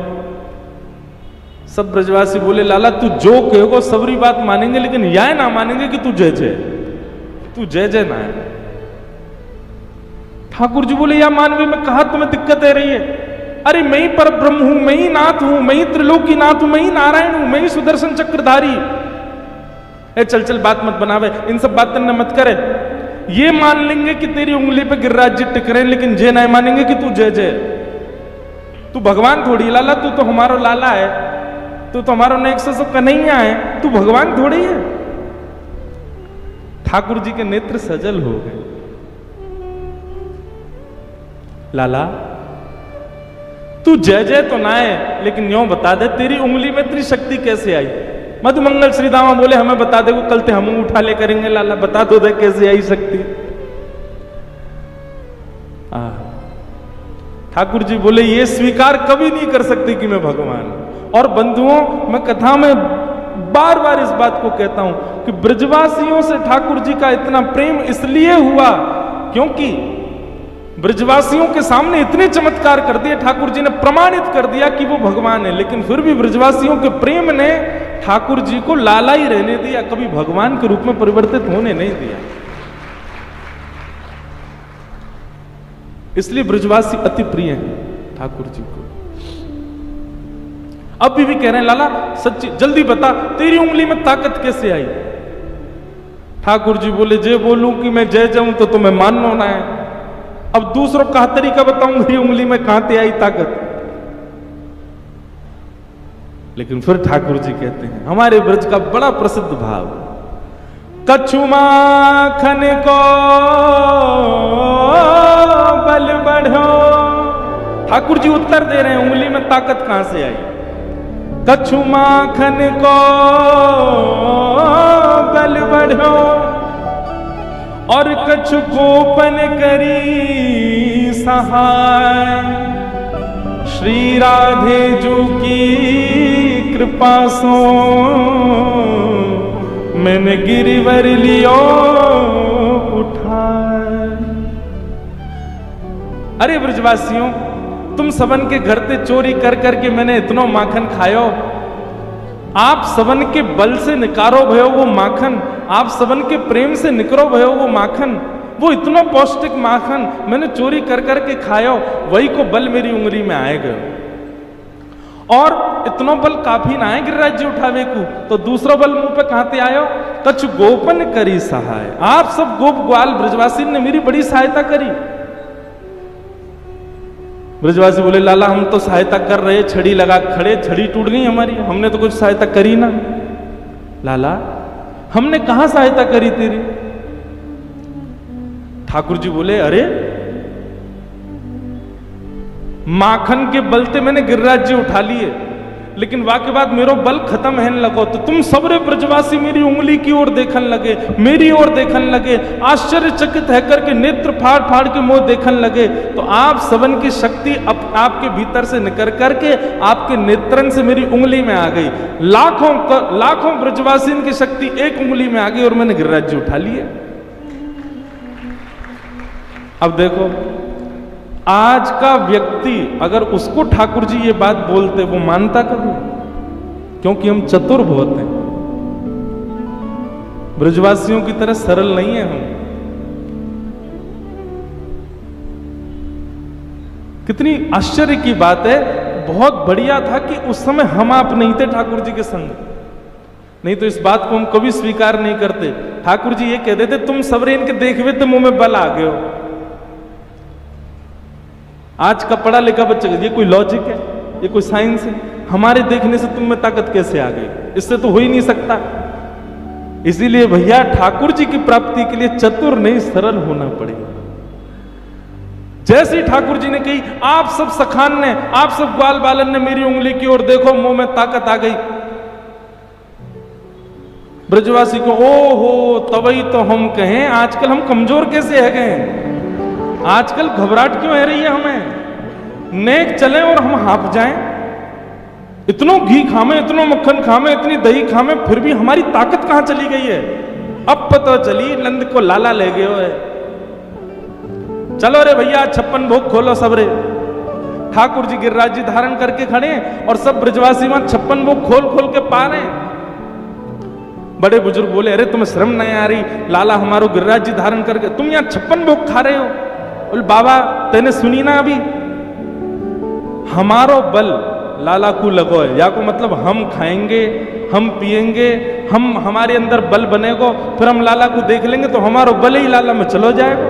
सब ब्रजवासी बोले लाला तू जो कहोगे सबरी बात मानेंगे, लेकिन यह ना मानेंगे कि तू जय जय, तू जय जय ना है। ठाकुर जी बोले या मानवी में कहा तुम्हें दिक्कत है रही है? अरे मैं ही पर ब्रह्म हूं, मैं ही नाथ हूं, मैं ही त्रिलोकी नाथ हूं, मैं ही नारायण हूं, मैं ही सुदर्शन चक्रधारी। ए चल चल बात मत बनावे, इन सब बातें न मत करे। ये मान लेंगे कि तेरी उंगली पे गिरिराज जी टिक रहे हैं, लेकिन ये नहीं मानेंगे कि तू जय जय, तू भगवान थोड़ी लाला, तू तो हमारा लाला है, तू तो हमारा नेक्स्ट सब कन्हैया है, तू भगवान थोड़ी है। ठाकुर जी के नेत्र सजल हो गए। लाला तू जय जय तो ना है, लेकिन यूं बता दे तेरी उंगली में इतनी शक्ति कैसे आई? मधुमंगल श्रीदामा बोले हमें बता दे, वो कल ते हम उठा ले करेंगे, लाला बता दो दे कैसे आई शक्ति। ठाकुर जी बोले ये स्वीकार कभी नहीं कर सकते कि मैं भगवान। और बंधुओं, मैं कथा में बार बार इस बात को कहता हूं कि ब्रजवासियों से ठाकुर जी का इतना प्रेम इसलिए हुआ क्योंकि ब्रजवासियों के सामने इतने चमत्कार कर दिए, ठाकुर जी ने प्रमाणित कर दिया कि वो भगवान है। लेकिन फिर भी ब्रजवासियों के प्रेम ने ठाकुर जी को लाला ही रहने दिया, कभी भगवान के रूप में परिवर्तित होने नहीं दिया। इसलिए ब्रजवासी अति प्रिय हैं ठाकुर जी को। अब भी कह रहे हैं लाला सच्ची जल्दी बता तेरी उंगली में ताकत कैसे आई? ठाकुर जी बोले जे बोलूं कि मैं जय जाऊं तो तुम्हें मानना ना है, अब दूसरों का तरीका बताऊं मेरी उंगली में कहां से आई ताकत। लेकिन फिर ठाकुर जी कहते हैं हमारे ब्रज का बड़ा प्रसिद्ध भाव, कछु माखन को बल बढ़ो। ठाकुर जी उत्तर दे रहे हैं उंगली में ताकत कहां से आई? कछु माखन को बल बढ़ो और कछु गोपन करी सहाय। श्री राधे जू की कृपा सो मैंने गिरिवर लियो उठाए। अरे ब्रजवासियों, तुम सबन के घर से चोरी कर करके मैंने इतना माखन खायो, आप सबन के बल से निकारो भयो वो माखन, आप सबन के प्रेम से निकरो भयो वो माखन, वो इतना पौष्टिक माखन मैंने चोरी कर करके खायो, वही को बल मेरी उंगली में आएगा। और इतना बल काफी ना है गिरिराज जी उठावे को, तो दूसरा बल मुंह पे कहां से आयो? कछु गोपन करी सहाय। आप सब गोप ग्वाल ब्रजवासी ने मेरी बड़ी सहायता करी। ब्रजवासी बोले लाला हम तो सहायता कर रहे, छड़ी लगा खड़े, छड़ी टूट गई हमारी, हमने तो कुछ सहायता करी ना। लाला हमने कहां सहायता करी तेरी? ठाकुर जी बोले अरे माखन के बल से मैंने गिरिराज जी उठा लिए, लेकिन वाकई बात मेरो बल खत्म है लगो, तो तुम सबरे ब्रजवासी मेरी उंगली की ओर देखन लगे, मेरी ओर देखन लगे, आश्चर्यचकित है करके नेत्र फाड़ फाड़ के मुंह देखन लगे। तो आप सबन की शक्ति आपके भीतर से निकल करके आपके नेत्रन से मेरी उंगली में आ गई। लाखों ब्रजवासी की शक्ति एक उंगली में आ गई और मैंने गिरिराज जी उठा लिए। अब देखो आज का व्यक्ति अगर उसको ठाकुर जी ये बात बोलते वो मानता कभी? क्योंकि हम चतुर बहुत हैं, ब्रजवासियों की तरह सरल नहीं है हम। कितनी आश्चर्य की बात है, बहुत बढ़िया था कि उस समय हम आप नहीं थे ठाकुर जी के संग, नहीं तो इस बात को हम कभी स्वीकार नहीं करते। ठाकुर जी ये कह देते तुम सबरे इनके देखवे तो मुंह में बल आ गए हो। आज का पढ़ा लिखा बच्चा, ये कोई लॉजिक है, ये कोई साइंस है? हमारे देखने से तुम में ताकत कैसे आ गई? इससे तो हो ही नहीं सकता। इसीलिए भैया ठाकुर जी की प्राप्ति के लिए चतुर नहीं सरल होना पड़ेगा। जैसे ठाकुर जी ने कही आप सब सखान ने, आप सब ग्वाल बालन ने मेरी उंगली की ओर देखो, मुंह में ताकत आ गई। ब्रजवासी को ओ हो तभी तो हम कहें आजकल हम कमजोर कैसे है गए, आजकल घबराहट क्यों है रही है हमें? नेक चले और हम हाफ जाएं, इतना घी खामे, इतना मक्खन खामे, इतनी दही खामे, फिर भी हमारी ताकत कहां चली गई है? अब पता चली नंद को लाला ले गए हो। चलो रे भैया 56 भोग खोलो सबरे। ठाकुर जी गिरिराज जी धारण करके खड़े और सब ब्रजवासी वहां 56 भोग खोल खोल के पा रहे। बड़े बुजुर्ग बोले अरे तुम्हें शर्म नहीं आ रही? लाला हमारो गिरिराज जी धारण करके तुम यहाँ 56 भोग खा रहे हो। बोले बाबा तेने सुनी ना अभी, हमारो बल लाला को लगो है, या को मतलब हम खाएंगे, हम पिएंगे, हम हमारे अंदर बल बनेगा, फिर हम लाला को देख लेंगे तो हमारा बल ही लाला में चलो जाएगा।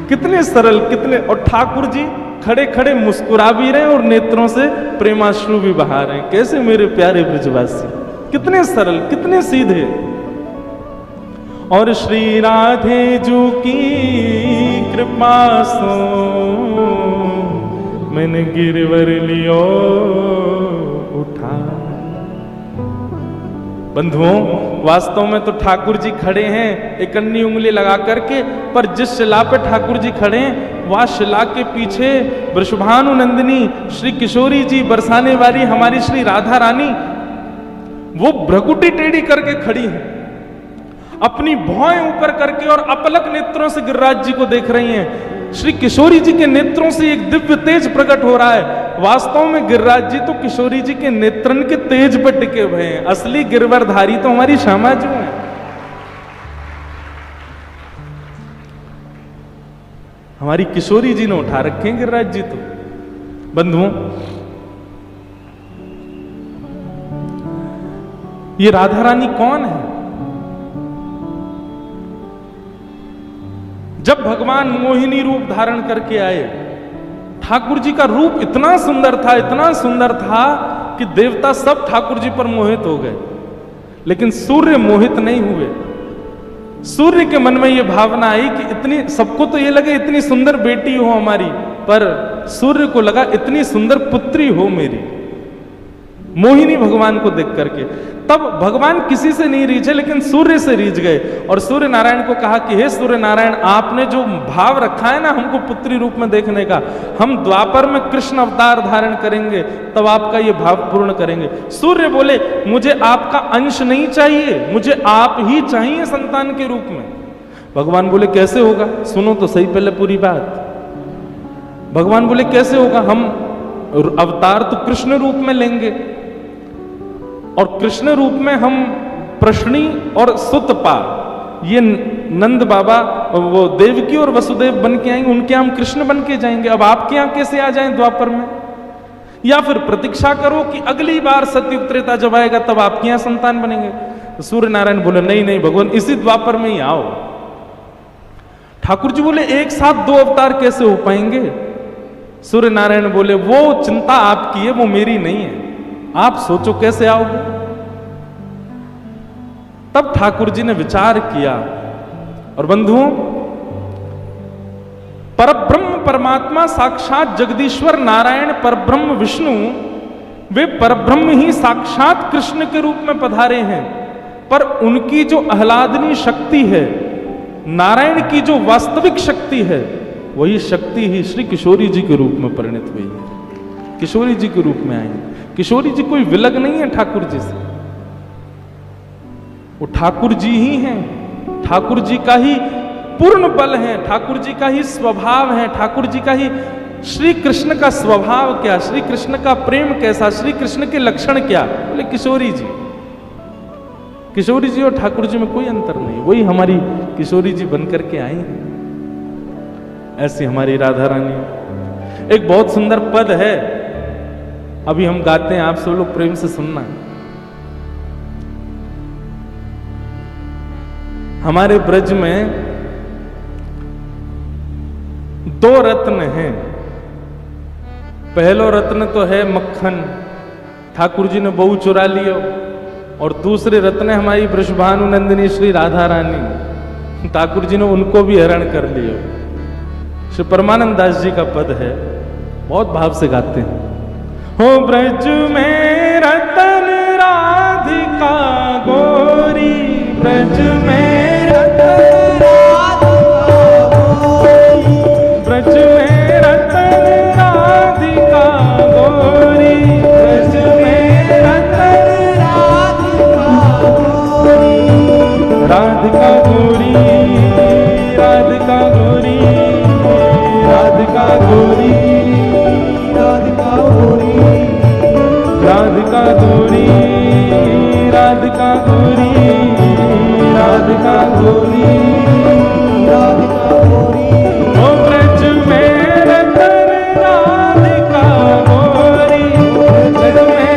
कितने सरल, कितने, और ठाकुर जी खड़े खड़े मुस्कुरा भी रहे हैं और नेत्रों से प्रेमाश्रु भी बहा रहे हैं। कैसे मेरे प्यारे ब्रजवासी, कितने सरल, कितने सीधे। और श्री राधे जू की कृपा सो मैंने गिरवर लियो उठा। बंधुओं, वास्तव में तो ठाकुर जी खड़े हैं एक अन्नी उंगली लगा करके, पर जिस शिला पे ठाकुर जी खड़े हैं वह शिला के पीछे वृषभानु नंदिनी श्री किशोरी जी बरसाने वाली हमारी श्री राधा रानी वो भ्रकुटी टेढ़ी करके खड़ी है, अपनी भौएं ऊपर करके और अपलक नेत्रों से गिरिराज जी को देख रही हैं। श्री किशोरी जी के नेत्रों से एक दिव्य तेज प्रकट हो रहा है। वास्तव में गिरिराज जी तो किशोरी जी के नेत्रन के तेज पर टिके हुए हैं। असली गिरवरधारी तो हमारी श्यामा जी है। हमारी किशोरी जी ने उठा रखे हैं गिरिराज जी। तो बंधुओं, ये राधा रानी कौन है? जब भगवान मोहिनी रूप धारण करके आए, ठाकुर जी का रूप इतना सुंदर था, इतना सुंदर था कि देवता सब ठाकुर जी पर मोहित हो गए, लेकिन सूर्य मोहित नहीं हुए। सूर्य के मन में यह भावना आई कि इतनी, सबको तो ये लगे इतनी सुंदर बेटी हो हमारी, पर सूर्य को लगा इतनी सुंदर पुत्री हो मेरी। मोहिनी भगवान को देख करके तब भगवान किसी से नहीं रीझे, लेकिन सूर्य से रीझ गए और सूर्य नारायण को कहा कि हे सूर्य नारायण, आपने जो भाव रखा है ना हमको पुत्री रूप में देखने का, हम द्वापर में कृष्ण अवतार धारण करेंगे तब आपका ये भाव पूर्ण करेंगे। सूर्य बोले, मुझे आपका अंश नहीं चाहिए, मुझे आप ही चाहिए संतान के रूप में। भगवान बोले कैसे होगा? सुनो तो सही पहले पूरी बात। भगवान बोले कैसे होगा? हम अवतार तो कृष्ण रूप में लेंगे और कृष्ण रूप में हम प्रश्नी और सुतपा, ये नंद बाबा वो देवकी और वसुदेव बन के आएंगे, उनके यहाँ हम कृष्ण बन के जाएंगे। अब आपके यहाँ कैसे आ जाएं द्वापर में? या फिर प्रतीक्षा करो कि अगली बार सतयुग त्रेता जब आएगा तब आपके यहाँ संतान बनेंगे। तो सूर्य नारायण बोले नहीं नहीं भगवान, इसी द्वापर में ही आओ। ठाकुर जी बोले एक साथ दो अवतार कैसे हो पाएंगे? सूर्य नारायण बोले वो चिंता आपकी है, वो मेरी नहीं है, आप सोचो कैसे आओगे। तब ठाकुर जी ने विचार किया। और बंधुओं, परब्रह्म परमात्मा साक्षात जगदीश्वर नारायण परब्रह्म विष्णु, वे परब्रह्म ही साक्षात कृष्ण के रूप में पधारे हैं, पर उनकी जो आह्लादनी शक्ति है, नारायण की जो वास्तविक शक्ति है, वही शक्ति ही श्री किशोरी जी के रूप में परिणत हुई है। किशोरी जी के रूप में आई। किशोरी जी कोई विलग नहीं है ठाकुर जी से, वो ठाकुर जी ही हैं। ठाकुर जी का ही पूर्ण बल है, ठाकुर जी का ही स्वभाव है, ठाकुर जी का ही। श्री कृष्ण का स्वभाव क्या, श्री कृष्ण का प्रेम कैसा, श्री कृष्ण के लक्षण क्या? बोले किशोरी जी। किशोरी जी और ठाकुर जी में कोई अंतर नहीं, वही हमारी किशोरी जी बनकर के आई हैं। ऐसी हमारी राधा रानी। एक बहुत सुंदर पद है, अभी हम गाते हैं, आप सब लोग प्रेम से सुनना। हमारे ब्रज में दो रत्न हैं। पहलो रत्न तो है मक्खन, ठाकुर जी ने बहू चुरा लियो, और दूसरे रत्न है हमारी वृषभानु नंदिनी श्री राधा रानी, ठाकुर जी ने उनको भी हरण कर लियो। श्री परमानंद दास जी का पद है, बहुत भाव से गाते हैं। हो ब्रज में रतन राधिका गोरी, ब्रज में रतन राधिका गोरी, ब्रज में रतन राधिका गोरी, ब्रज में रतन राधिका गोरी, राधिका गोरी, राधिका गोरी, राधिका गोरी, राधिका गोरी, राधिका गोरी, राधिका गोरी, राधिका गोरी, राधिका गोरी। ओ ब्रज में रतन राधिका गोरी, ब्रज में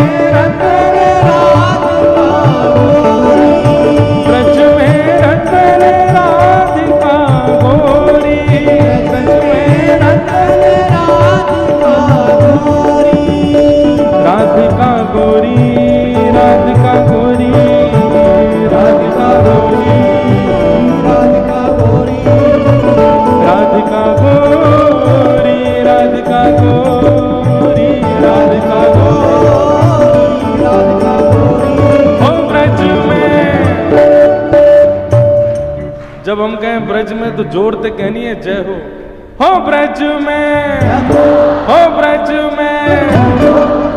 ब्रज में तो जोड़ते कहनी है जय हो ब्रज में, हो ब्रज में,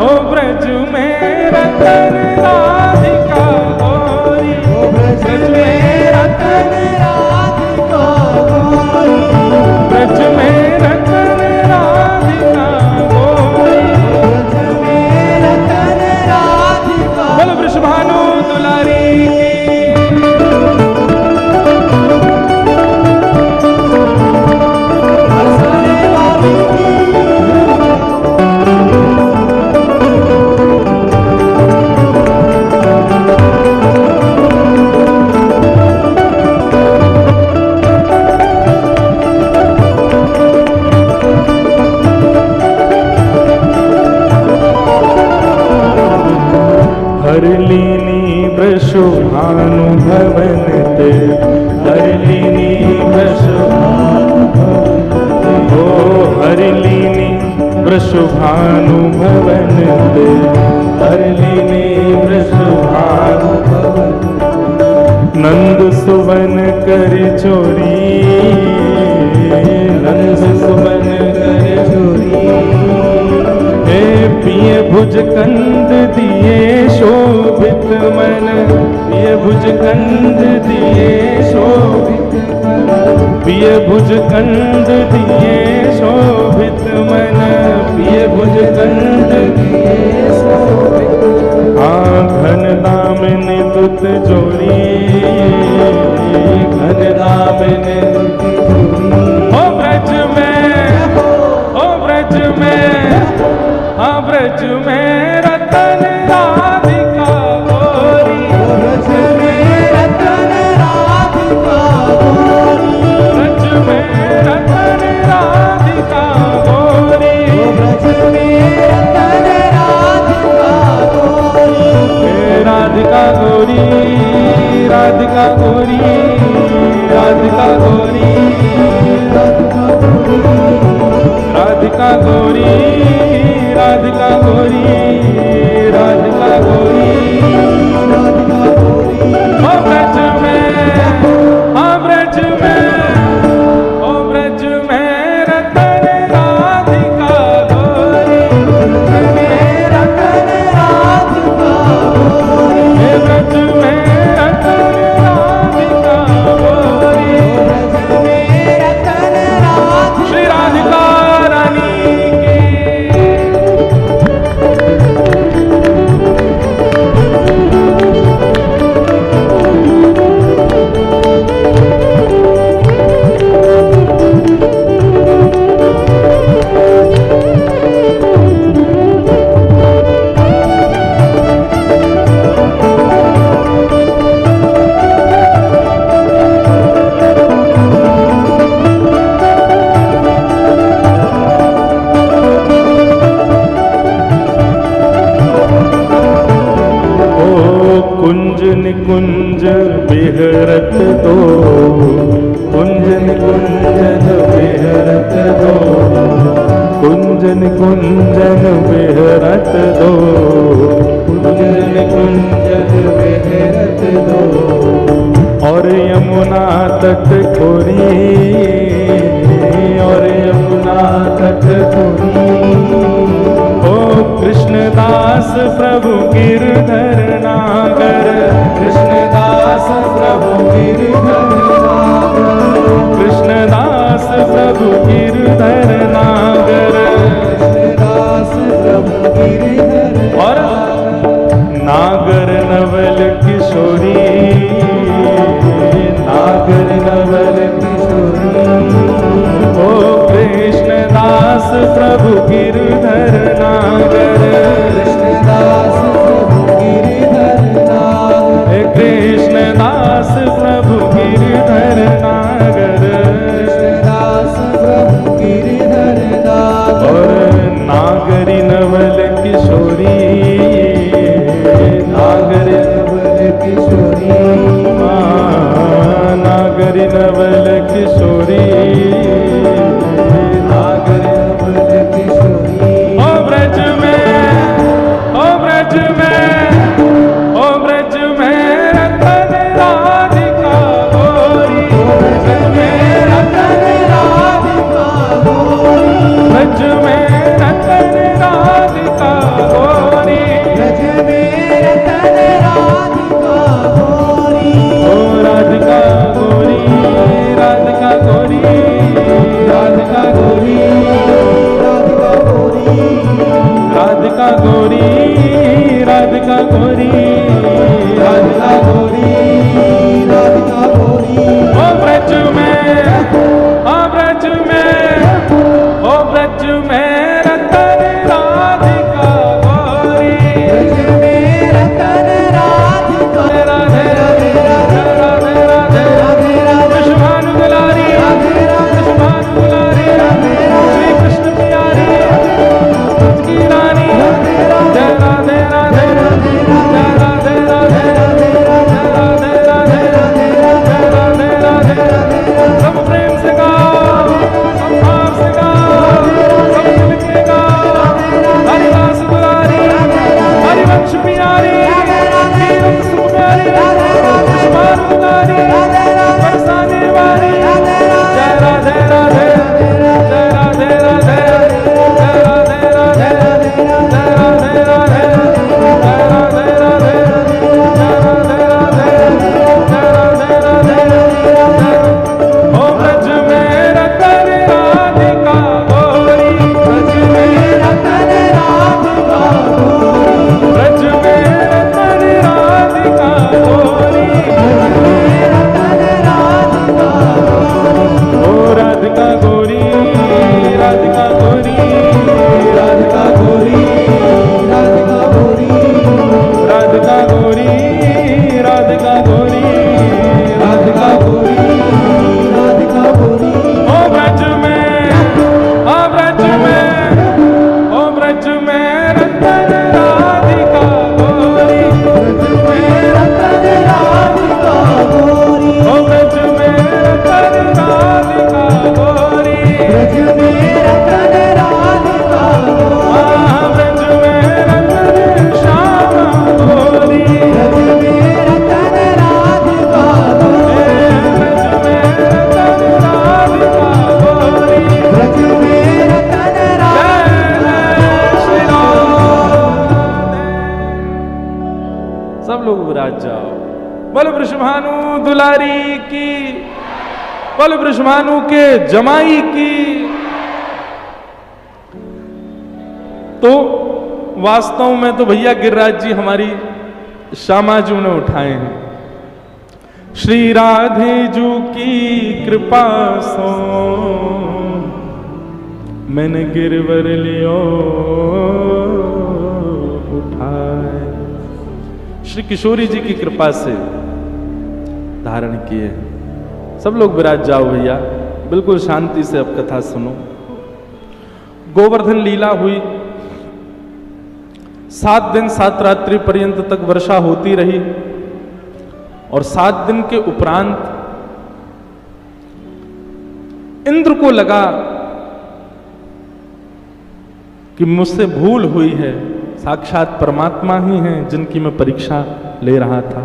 हो ब्रज में रतन राधिका गोरी, हो ब्रज में रतन राधिका गोरी, ब्रज में रतन राधिका गोरी, ब्रज में रतन राधिका। बोलो वृषभानु दुलारी की। हरलीनी वृषभानुभवनते, हरलीनी वृषभानुभवनते, ओ हरलीनी वृषभानुभवनते, हरलीनी वृषभानुभवनते। नंद सुवन कर चोरी, नंद सुवन कर चोरी, हे पिय भुज कंद दिए शोभित मन, पिय भुज कंद दिए शोभित मन, पिय भुज कंद दिए शोभित मन, पिय भुज कंद दिए शोभित। हाँ घन दामिनी दुत जोड़ी, घन दामिनी दुत जोड़ी, हो ब्रज में, हो ब्रज में, हाँ ब्रज में रतन राधिका गोरी, ब्रज में रतन राधिका गोरी, ब्रज में रतन राधिका गोरी, ब्रज में रतन राधिका गोरी, राधिका गोरी, राधिका गोरी, राधिका गोरी, राधिका गोरी, राधिका गोरी, राधिका गोरी, राधिका गोरी। ओ ब्रज में, ओ ब्रज में, ओ ब्रज में रतन राधिका गोरी, ब्रज में रतन राधिका गोरी, ब्रज में रतन राधिका गोरी, ब्रज में रतन राधिका। श्री राधिका रानी कुंज निकुंज बिहरत दो, कुंज निकुंजन बिहरत दो, कुंज निकुंजन बिहरत दो, कुंज निकुंजन बिहरत दो। और यमुना तट खोरी, और यमुना तट खोरी, ओ कृष्णदास प्रभु गिरधर नागर, कृष्णदास प्रभु गिरधर नागर, कृष्णदास प्रभु गिरधर नागर, कृष्णदास प्रभु गिरधर। और नागर नवल किशोरी, नागर नवल किशोरी, ओ कृष्णदास प्रभु गिरधर नागर, कृष्णदास प्रभु गिरधर नागर, कृष्णदास प्रभु गिरधर नागर, कृष्णदास प्रभु गिरधर नागर। और नागरी नवल किशोरी, नागरी नवल किशोरी, नागरी नवल किशोरी, नागरी नवल किशोरी। ओ ब्रज में, ओ ब्रज में, ओ ब्रज में रतन राधिका गोरी, ब्रज में बोल वृषभानु दुलारी की, बोल वृषभानु के जमाई की। तो वास्तव में तो भैया गिरिराज जी हमारी श्यामा जी ने उठाए हैं। श्री राधे जू की कृपा सो मैंने गिरवर लियो उठाए। श्री किशोरी जी की कृपा से धारण किए। सब लोग विराज जाओ भैया, बिल्कुल शांति से अब कथा सुनो। गोवर्धन लीला हुई, 7 दिन 7 रात्रि पर्यंत तक वर्षा होती रही और 7 दिन के उपरांत इंद्र को लगा कि मुझसे भूल हुई है, साक्षात परमात्मा ही हैं जिनकी मैं परीक्षा ले रहा था।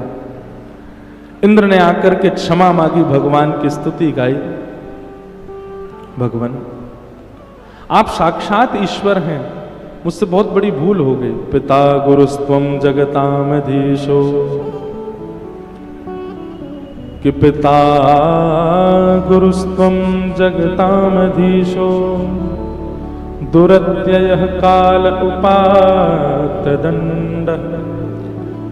इंद्र ने आकर के क्षमा मांगी, भगवान की स्तुति गाई। भगवान आप साक्षात ईश्वर हैं, मुझसे बहुत बड़ी भूल हो गई। पिता गुरुस्त्वम जगतामधीशो, कि पिता गुरुस्त्वम जगतामधीशो, दुरत्ययः काल उपात दंड,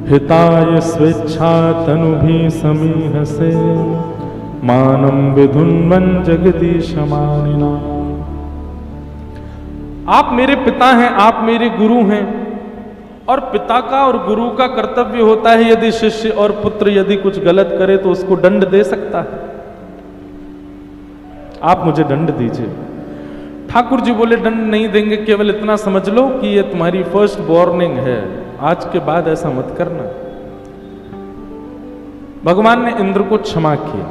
हिताय स्वेच्छा तनुभि समीहसे, मानम विधुन्वन जगदीश मानिना। आप मेरे पिता हैं, आप मेरे गुरु हैं, और पिता का और गुरु का कर्तव्य होता है यदि शिष्य और पुत्र यदि कुछ गलत करे तो उसको दंड दे सकता है। आप मुझे दंड दीजिए। ठाकुर जी बोले दंड नहीं देंगे, केवल इतना समझ लो कि ये तुम्हारी फर्स्ट वार्निंग है, आज के बाद ऐसा मत करना। भगवान ने इंद्र को क्षमा किया।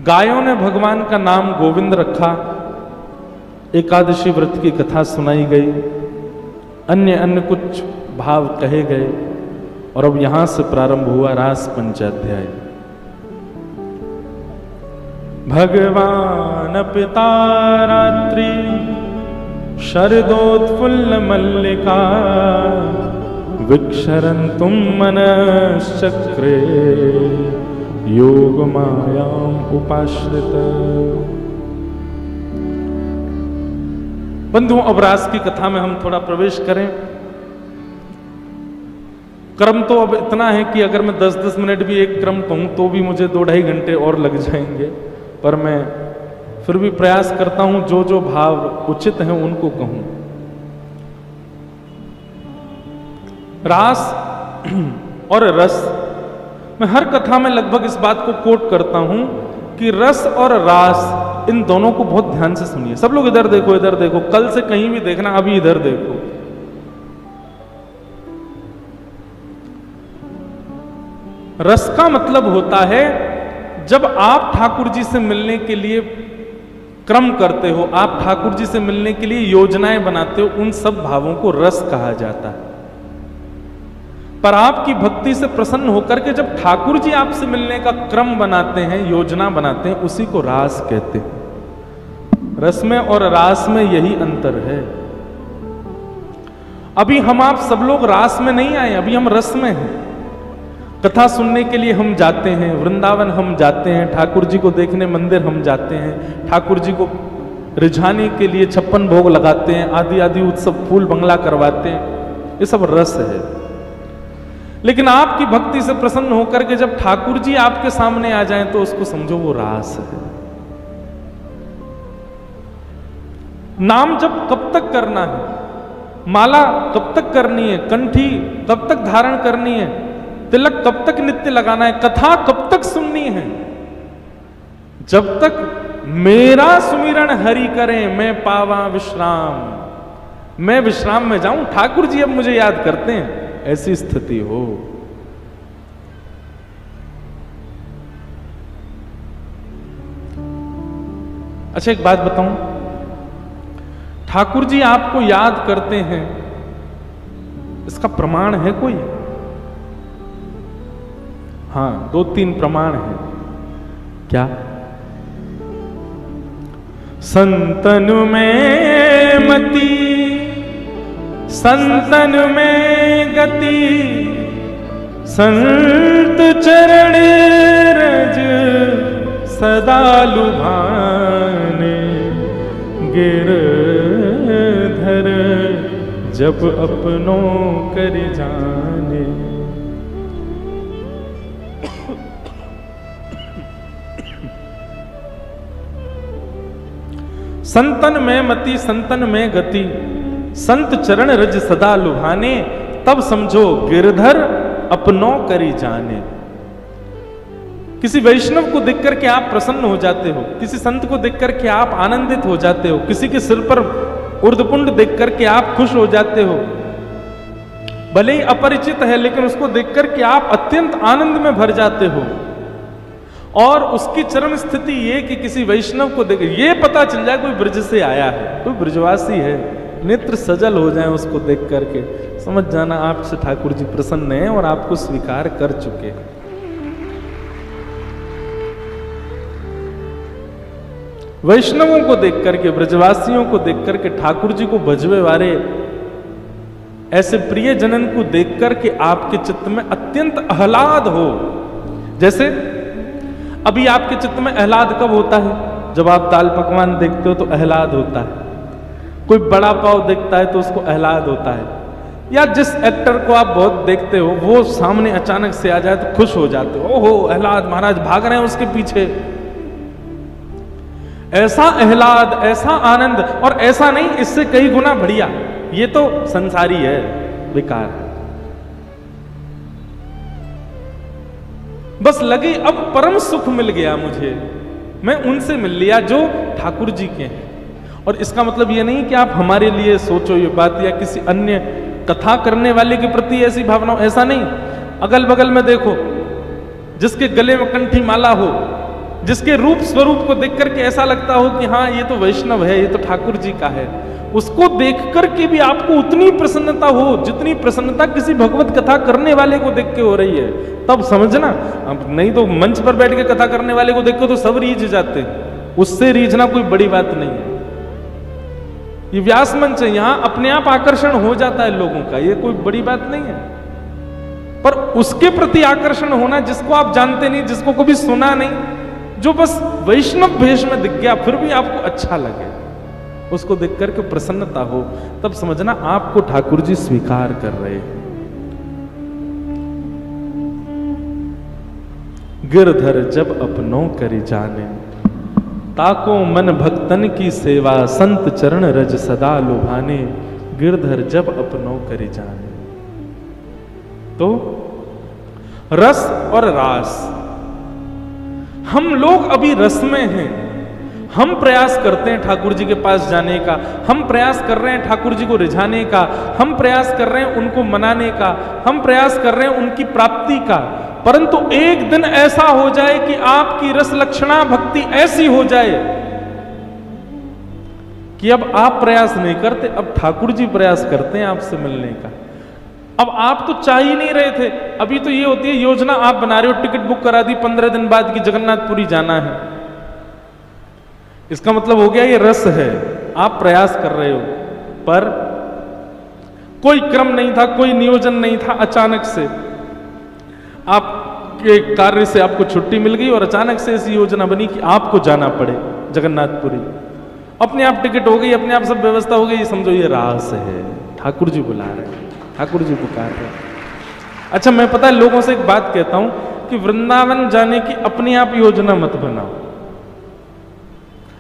गायों ने भगवान का नाम गोविंद रखा। एकादशी व्रत की कथा सुनाई गई, अन्य कुछ भाव कहे गए, और अब यहां से प्रारंभ हुआ रास पंचाध्याय। भगवान पिता रात्रि शरदोत्फुल्ल मल्लिका, विक्षरन्तुम मनश्चक्रे योग मायाम उपाश्रित। बंधुओं, अब रास की कथा में हम थोड़ा प्रवेश करें। क्रम तो अब इतना है कि अगर मैं 10-10 मिनट भी एक क्रम कहूं तो भी मुझे 2-2.5 घंटे और लग जाएंगे, पर मैं फिर भी प्रयास करता हूं जो जो भाव उचित हैं उनको कहूं। रास और रस, मैं हर कथा में लगभग इस बात को कोट करता हूं कि रस और रास, इन दोनों को बहुत ध्यान से सुनिए। सब लोग इधर देखो, इधर देखो, कल से कहीं भी देखना, अभी इधर देखो। रस का मतलब होता है जब आप ठाकुर जी से मिलने के लिए क्रम करते हो, आप ठाकुर जी से मिलने के लिए योजनाएं बनाते हो, उन सब भावों को रस कहा जाता है। पर आपकी भक्ति से प्रसन्न होकर के जब ठाकुर जी आपसे मिलने का क्रम बनाते हैं, योजना बनाते हैं, उसी को रास कहते हैं। रस में और रास में यही अंतर है। अभी हम आप सब लोग रास में नहीं आए, अभी हम रस में हैं। कथा सुनने के लिए हम जाते हैं, वृंदावन हम जाते हैं, ठाकुर जी को देखने मंदिर हम जाते हैं, ठाकुर जी को रिझाने के लिए 56 भोग लगाते हैं, आदि आदि उत्सव, फूल बंगला करवाते हैं, ये सब रस है। लेकिन आपकी भक्ति से प्रसन्न होकर के जब ठाकुर जी आपके सामने आ जाएं तो उसको समझो वो रास है। नाम जब कब तक करना है, माला कब तक करनी है, कंठी कब तक धारण करनी है, तिलक कब तक नित्य लगाना है, कथा कब तक सुननी है, जब तक मेरा सुमिरन हरि करें मैं पावा विश्राम, मैं विश्राम में जाऊं, ठाकुर जी अब मुझे याद करते हैं, ऐसी स्थिति हो। अच्छा, एक बात बताऊं, ठाकुर जी आपको याद करते हैं, इसका प्रमाण है कोई? हाँ, 2-3 प्रमाण हैं। क्या? संतन में मति, संतन में गति, संत चरण रज सदा लुभाने, गिरधर जब अपनों कर जाने। संतन में मति संतन में गति, संत चरण रज सदा लुभाने, तब समझो गिरधर अपनों करी जाने। किसी वैष्णव को देख करके आप प्रसन्न हो जाते हो, किसी संत को देख करके आप आनंदित हो जाते हो, किसी के सिर पर उर्धपुंड देख करके आप खुश हो जाते हो। भले ही अपरिचित है लेकिन उसको देख करके आप अत्यंत आनंद में भर जाते हो। और उसकी चरम स्थिति ये कि किसी वैष्णव को देख ये पता चल जाए कोई ब्रज से आया है, कोई ब्रजवासी है, नेत्र सजल हो जाए उसको देख करके, समझ जाना आपसे ठाकुर जी प्रसन्न हैं और आपको स्वीकार कर चुके हैं। वैष्णवों को देख करके, ब्रजवासियों को देख करके, ठाकुर जी को भजवे वाले ऐसे प्रिय जनन को देख करके आपके चित्त में अत्यंत आह्लाद हो। जैसे अभी आपके चित्त में आह्लाद कब होता है? जब आप दाल पकवान देखते हो तो आह्लाद होता है, कोई बड़ा पाव देखता है तो उसको आह्लाद होता है, या जिस एक्टर को आप बहुत देखते हो वो सामने अचानक से आ जाए तो खुश हो जाते हो, ओहो आह्लाद, महाराज भाग रहे हैं उसके पीछे। ऐसा आह्लाद, ऐसा आनंद, और ऐसा नहीं इससे कई गुना बढ़िया, ये तो संसारी है, बेकार है। बस लगी अब परम सुख मिल गया मुझे, मैं उनसे मिल लिया जो ठाकुर जी के हैं। और इसका मतलब ये नहीं कि आप हमारे लिए सोचो ये बात या किसी अन्य कथा करने वाले के प्रति ऐसी भावना, ऐसा नहीं। अगल बगल में देखो, जिसके गले में कंठी माला हो, जिसके रूप स्वरूप को देख करके ऐसा लगता हो कि हाँ ये तो वैष्णव है, ये तो ठाकुर जी का है, उसको देख करके भी आपको उतनी प्रसन्नता हो जितनी प्रसन्नता किसी भगवत कथा करने वाले को देख के हो रही है, तब समझना। अब नहीं तो मंच पर बैठ के कथा करने वाले को देख के तो सब रीझ जाते हैं, उससे रीझना कोई बड़ी बात नहीं है। ये व्यास मंच है, यहां अपने आप आकर्षण हो जाता है लोगों का, ये कोई बड़ी बात नहीं है। पर उसके प्रति आकर्षण होना जिसको आप जानते नहीं, जिसको कभी सुना नहीं, जो बस वैष्णव भेष में दिख गया फिर भी आपको अच्छा लगे, उसको देख करके प्रसन्नता हो, तब समझना आपको ठाकुर जी स्वीकार कर रहे हैं। गिरधर जब अपनों करी जाने, ताको मन भक्तन की सेवा, संत चरण रज सदा लुभाने, गिरधर जब अपनों करी जाने। तो रस और रास, हम लोग अभी रस में हैं, हम प्रयास करते हैं ठाकुर जी के पास जाने का, हम प्रयास कर रहे हैं ठाकुर जी को रिझाने का, हम प्रयास कर रहे हैं उनको मनाने का, हम प्रयास कर रहे हैं उनकी प्राप्ति का। परंतु एक दिन ऐसा हो जाए कि आपकी रस लक्षणा भक्ति ऐसी हो जाए कि अब आप प्रयास नहीं करते, अब ठाकुर जी प्रयास करते हैं आपसे मिलने का। अब आप तो चाह ही नहीं रहे थे, अभी तो ये होती है योजना आप बना रहे हो, टिकट बुक करा दी 15 दिन बाद की जगन्नाथपुरी जाना है, इसका मतलब हो गया ये रस है, आप प्रयास कर रहे हो, पर कोई क्रम नहीं था, कोई नियोजन नहीं था, अचानक से आपके कार्य से आपको छुट्टी मिल गई और अचानक से ऐसी योजना बनी कि आपको जाना पड़े जगन्नाथपुरी। अपने आप टिकट हो गई, अपने आप सब व्यवस्था हो गई, ये समझो ये रास है, ठाकुर जी बुला रहे हैं, ठाकुर जी पुकार रहे हैं। अच्छा, मैं पता है लोगों से एक बात कहता हूं कि वृंदावन जाने की अपने आप योजना मत बनाओ।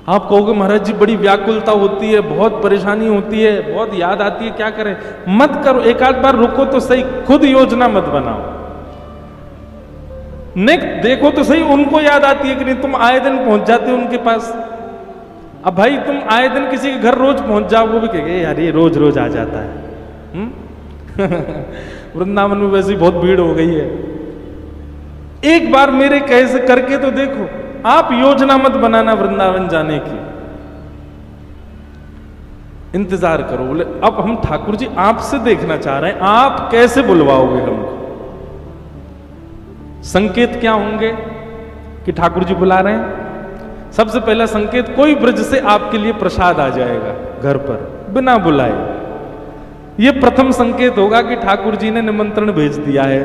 आप कहोगे महाराज जी बड़ी व्याकुलता होती है, बहुत परेशानी होती है, बहुत याद आती है, क्या करें? मत करो, एक आध बार रुको तो सही, खुद योजना मत बनाओ। नेक्स्ट देखो तो सही, उनको याद आती है कि नहीं, तुम आए दिन पहुंच जाते हो उनके पास। अब भाई तुम आए दिन किसी के घर रोज पहुंच जाओ, वो भी कहेंगे यार ये रोज रोज आ जाता है। वृंदावन में वैसी बहुत भीड़ हो गई है। एक बार मेरे कहे से करके तो देखो, आप योजना मत बनाना वृंदावन जाने की, इंतजार करो। बोले अब हम ठाकुर जी आपसे देखना चाह रहे हैं, आप कैसे बुलवाओगे हमको? संकेत क्या होंगे कि ठाकुर जी बुला रहे हैं? सबसे पहला संकेत, कोई ब्रज से आपके लिए प्रसाद आ जाएगा घर पर बिना बुलाए। यह प्रथम संकेत होगा कि ठाकुर जी ने निमंत्रण भेज दिया है।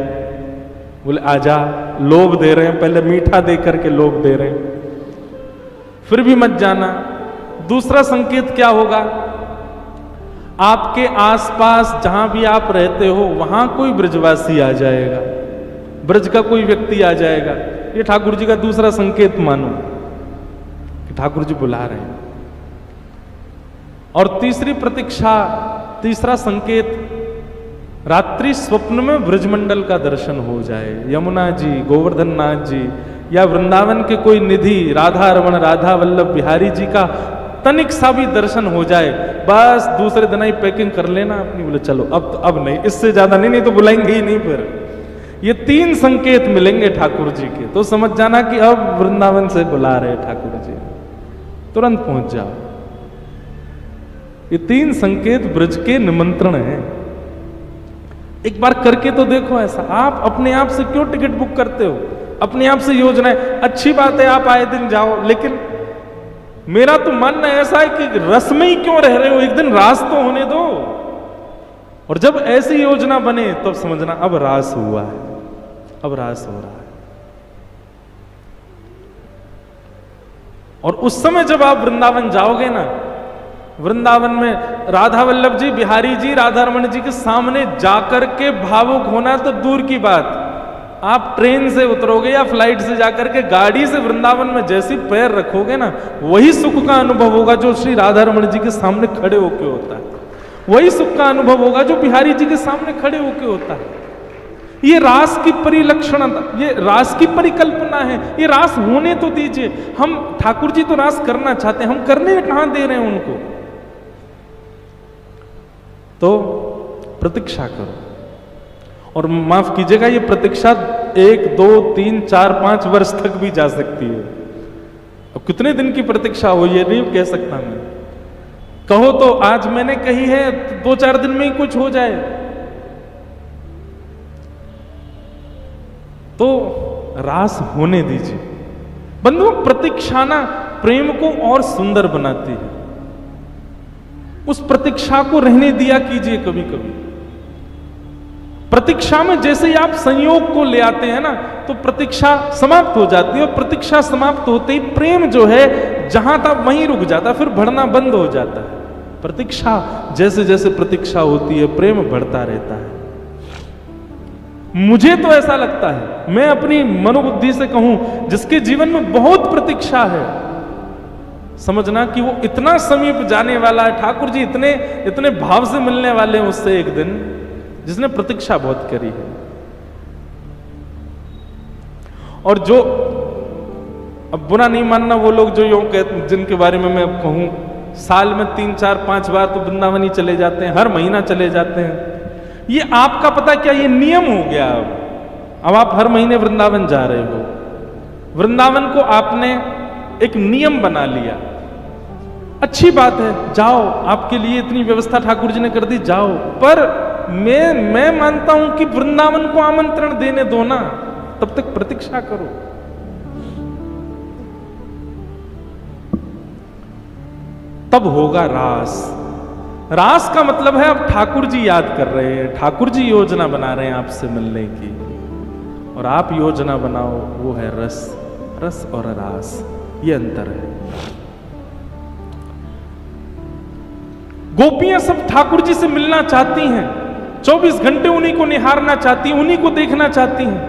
बोले आजा, लोभ दे रहे हैं, पहले मीठा दे करके लोभ दे रहे हैं, फिर भी मत जाना। दूसरा संकेत क्या होगा? आपके आसपास जहां भी आप रहते हो वहां कोई ब्रजवासी आ जाएगा, ब्रज का कोई व्यक्ति आ जाएगा। ये ठाकुर जी का दूसरा संकेत मानो कि ठाकुर जी बुला रहे हैं। और तीसरी प्रतीक्षा, तीसरा संकेत, रात्रि स्वप्न में ब्रजमंडल का दर्शन हो जाए। यमुना जी, गोवर्धन नाथ जी या वृंदावन के कोई निधि, राधा रमण, राधा वल्लभ बिहारी जी का तनिक सा भी दर्शन हो जाए, बस दूसरे दिन ही पैकिंग कर लेना अपनी। बोले चलो अब नहीं, इससे ज्यादा नहीं तो बुलाएंगे ही नहीं। फिर ये 3 संकेत मिलेंगे ठाकुर जी के, तो समझ जाना कि अब वृंदावन से बुला रहे ठाकुर जी, तुरंत पहुंच जाओ। ये 3 संकेत ब्रज के निमंत्रण हैं। एक बार करके तो देखो ऐसा। आप अपने आप से क्यों टिकट बुक करते हो? अपने आप से योजनाएं, अच्छी बात है आप आए दिन जाओ, लेकिन मेरा तो मानना ऐसा है कि रस में ही क्यों रह रहे हो? एक दिन रास तो होने दो। और जब ऐसी योजना बने तब समझना अब रास हुआ है, अब रास हो रहा है। और उस समय जब आप वृंदावन जाओगे ना, वृंदावन में राधा वल्लभ जी, बिहारी जी, राधा रमण जी के सामने जाकर के भावुक होना तो दूर की बात, आप ट्रेन से उतरोगे या फ्लाइट से जाकर के गाड़ी से वृंदावन में जैसी पैर रखोगे ना, वही सुख का अनुभव होगा जो श्री राधा रमण जी के सामने खड़े होके होता है। वही सुख का अनुभव होगा जो बिहारी जी के सामने खड़े होके होता है। ये रास की परिलक्षणता, ये रास की परिकल्पना है। ये रास होने तो दीजिए। हम ठाकुर जी तो रास करना चाहते हैं, हम करने कहां दे रहे हैं उनको? तो प्रतीक्षा करो। और माफ कीजिएगा, ये प्रतीक्षा 1, 2, 3, 4, 5 वर्ष तक भी जा सकती है। अब कितने दिन की प्रतीक्षा हो ये नहीं कह सकता मैं। कहो तो आज मैंने कही है 2-4 दिन में ही कुछ हो जाए, तो रास होने दीजिए। बंधुओं, प्रतीक्षा ना प्रेम को और सुंदर बनाती है। उस प्रतीक्षा को रहने दिया कीजिए कभी कभी। प्रतीक्षा में जैसे ही आप संयोग को ले आते हैं ना, तो प्रतीक्षा समाप्त हो जाती है। और प्रतीक्षा समाप्त होते ही प्रेम जो है जहां था वहीं रुक जाता है, फिर बढ़ना बंद हो जाता है। प्रतीक्षा, जैसे जैसे प्रतीक्षा होती है प्रेम बढ़ता रहता है। मुझे तो ऐसा लगता है, मैं अपनी मनोबुद्धि से कहूं, जिसके जीवन में बहुत प्रतीक्षा है, समझना कि वो इतना समीप जाने वाला है। ठाकुर जी इतने इतने भाव से मिलने वाले हैं उससे एक दिन, जिसने प्रतीक्षा बहुत करी है। और जो, अब बुरा नहीं मानना वो लोग जो यूं कहते, जिनके बारे में मैं कहूं साल में 3, 4, 5 बार तो वृंदावन ही चले जाते हैं, हर महीना चले जाते हैं, ये आपका पता क्या, ये नियम हो गया। अब आप हर महीने वृंदावन जा रहे हो, वृंदावन को आपने एक नियम बना लिया। अच्छी बात है, जाओ, आपके लिए इतनी व्यवस्था ठाकुर जी ने कर दी, जाओ। पर मैं मानता हूं कि वृंदावन को आमंत्रण देने दो ना, तब तक प्रतीक्षा करो। तब होगा रास। रास का मतलब है अब ठाकुर जी याद कर रहे हैं, ठाकुर जी योजना बना रहे हैं आपसे मिलने की, और आप योजना बनाओ, वो है रस। रस और रास, ये अंतर है। गोपियां सब ठाकुर जी से मिलना चाहती हैं, 24 घंटे उन्हीं को निहारना चाहती हैं, उन्हीं को देखना चाहती हैं।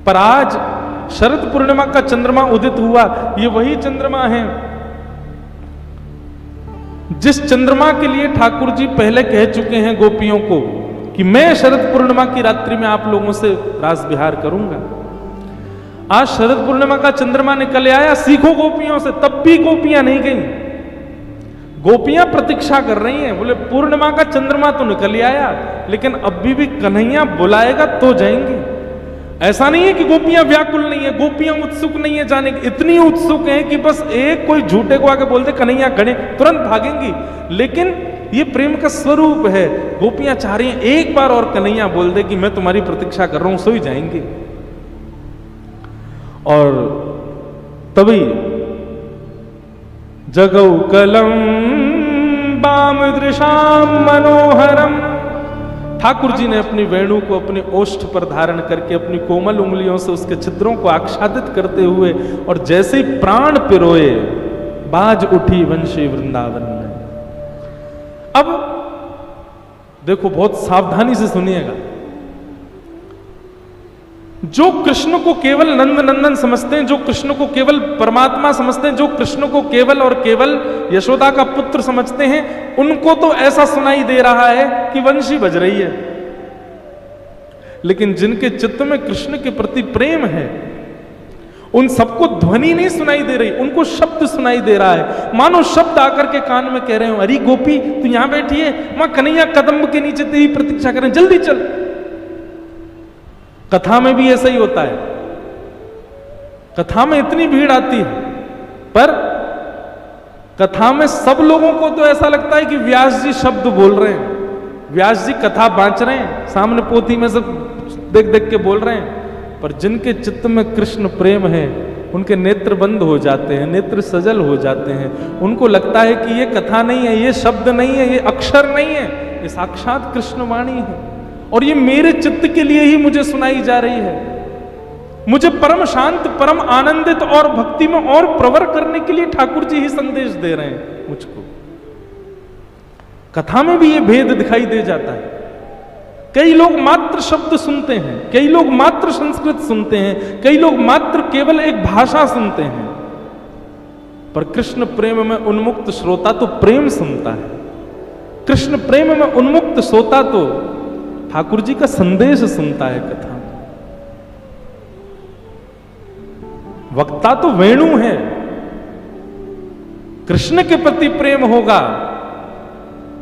पर आज शरद पूर्णिमा का चंद्रमा उदित हुआ, ये वही चंद्रमा है जिस चंद्रमा के लिए ठाकुर जी पहले कह चुके हैं गोपियों को कि मैं शरद पूर्णिमा की रात्रि में आप लोगों से रास विहार करूंगा। आज शरद पूर्णिमा का चंद्रमा निकल आया, सीखो गोपियों से, तब भी गोपियां नहीं गई। गोपियां प्रतीक्षा कर रही हैं, बोले पूर्णिमा का चंद्रमा तो निकल आया, लेकिन अभी भी कन्हैया बुलाएगा तो जाएंगे। ऐसा नहीं है कि गोपियां व्याकुल नहीं है, गोपियां उत्सुक नहीं है जाने की, इतनी उत्सुक हैं कि बस एक कोई झूठे को आके बोलते कन्हैया खड़े, तुरंत भागेंगी। लेकिन ये प्रेम का स्वरूप है, गोपियां चाह रही हैं एक बार और कन्हैया बोल दे कि मैं तुम्हारी प्रतीक्षा कर रहा हूं, सो ही जाएंगे। और तभी जगौ कलम बाम दृशाम मनोहरम, ठाकुर जी ने अपनी वेणु को अपने ओष्ठ पर धारण करके अपनी कोमल उंगलियों से उसके छिद्रों को आच्छादित करते हुए और जैसे ही प्राण पिरोए, बाज उठी वंशी वृंदावन में। अब देखो, बहुत सावधानी से सुनिएगा। जो कृष्ण को केवल नंद नंदन समझते हैं, जो कृष्ण को केवल परमात्मा समझते हैं, जो कृष्ण को केवल और केवल यशोदा का पुत्र समझते हैं, उनको तो ऐसा सुनाई दे रहा है कि वंशी बज रही है। लेकिन जिनके चित्त में कृष्ण के प्रति प्रेम है, उन सबको ध्वनि नहीं सुनाई दे रही, उनको शब्द सुनाई दे रहा है। मानो शब्द आकर के कान में कह रहे हो, अरे गोपी तू यहां बैठी है, वहां कन्हैया कदम्ब के नीचे तेरी प्रतीक्षा करें, जल्दी चल। कथा में भी ऐसा ही होता है। कथा में इतनी भीड़ आती है, पर कथा में सब लोगों को तो ऐसा लगता है कि व्यास जी शब्द बोल रहे हैं, व्यास जी कथा बांच रहे हैं, सामने पोथी में सब देख देख के बोल रहे हैं। पर जिनके चित्त में कृष्ण प्रेम है, उनके नेत्र बंद हो जाते हैं, नेत्र सजल हो जाते हैं। उनको लगता है कि ये कथा नहीं है, ये शब्द नहीं है, ये अक्षर नहीं है, ये साक्षात कृष्ण वाणी है और ये मेरे चित्त के लिए ही मुझे सुनाई जा रही है। मुझे परम शांत, परम आनंदित और भक्ति में और प्रवर करने के लिए ठाकुर जी ही संदेश दे रहे हैं मुझको। कथा में भी ये भेद दिखाई दे जाता है। कई लोग मात्र शब्द सुनते हैं, कई लोग मात्र संस्कृत सुनते हैं, कई लोग मात्र केवल एक भाषा सुनते हैं, पर कृष्ण प्रेम में उन्मुक्त श्रोता तो प्रेम सुनता है। कृष्ण प्रेम में उन्मुक्त श्रोता तो ठाकुर जी का संदेश सुनता है कथा में। वक्ता तो वेणु है। कृष्ण के प्रति प्रेम होगा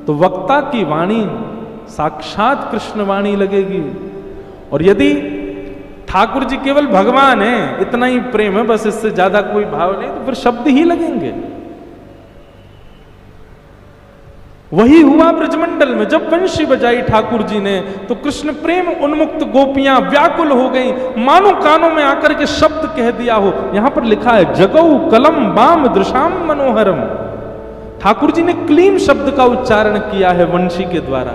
तो वक्ता की वाणी साक्षात कृष्ण वाणी लगेगी। और यदि ठाकुर जी केवल भगवान है, इतना ही प्रेम है, बस इससे ज्यादा कोई भाव नहीं, तो फिर शब्द ही लगेंगे। वही हुआ ब्रजमंडल में। जब वंशी बजाई ठाकुर जी ने तो कृष्ण प्रेम उन्मुक्त गोपियां व्याकुल हो गई, मानो कानों में आकर के शब्द कह दिया हो। यहां पर लिखा है जगौ कलम बाम दृशाम मनोहरम। ठाकुर जी ने क्लीम शब्द का उच्चारण किया है वंशी के द्वारा।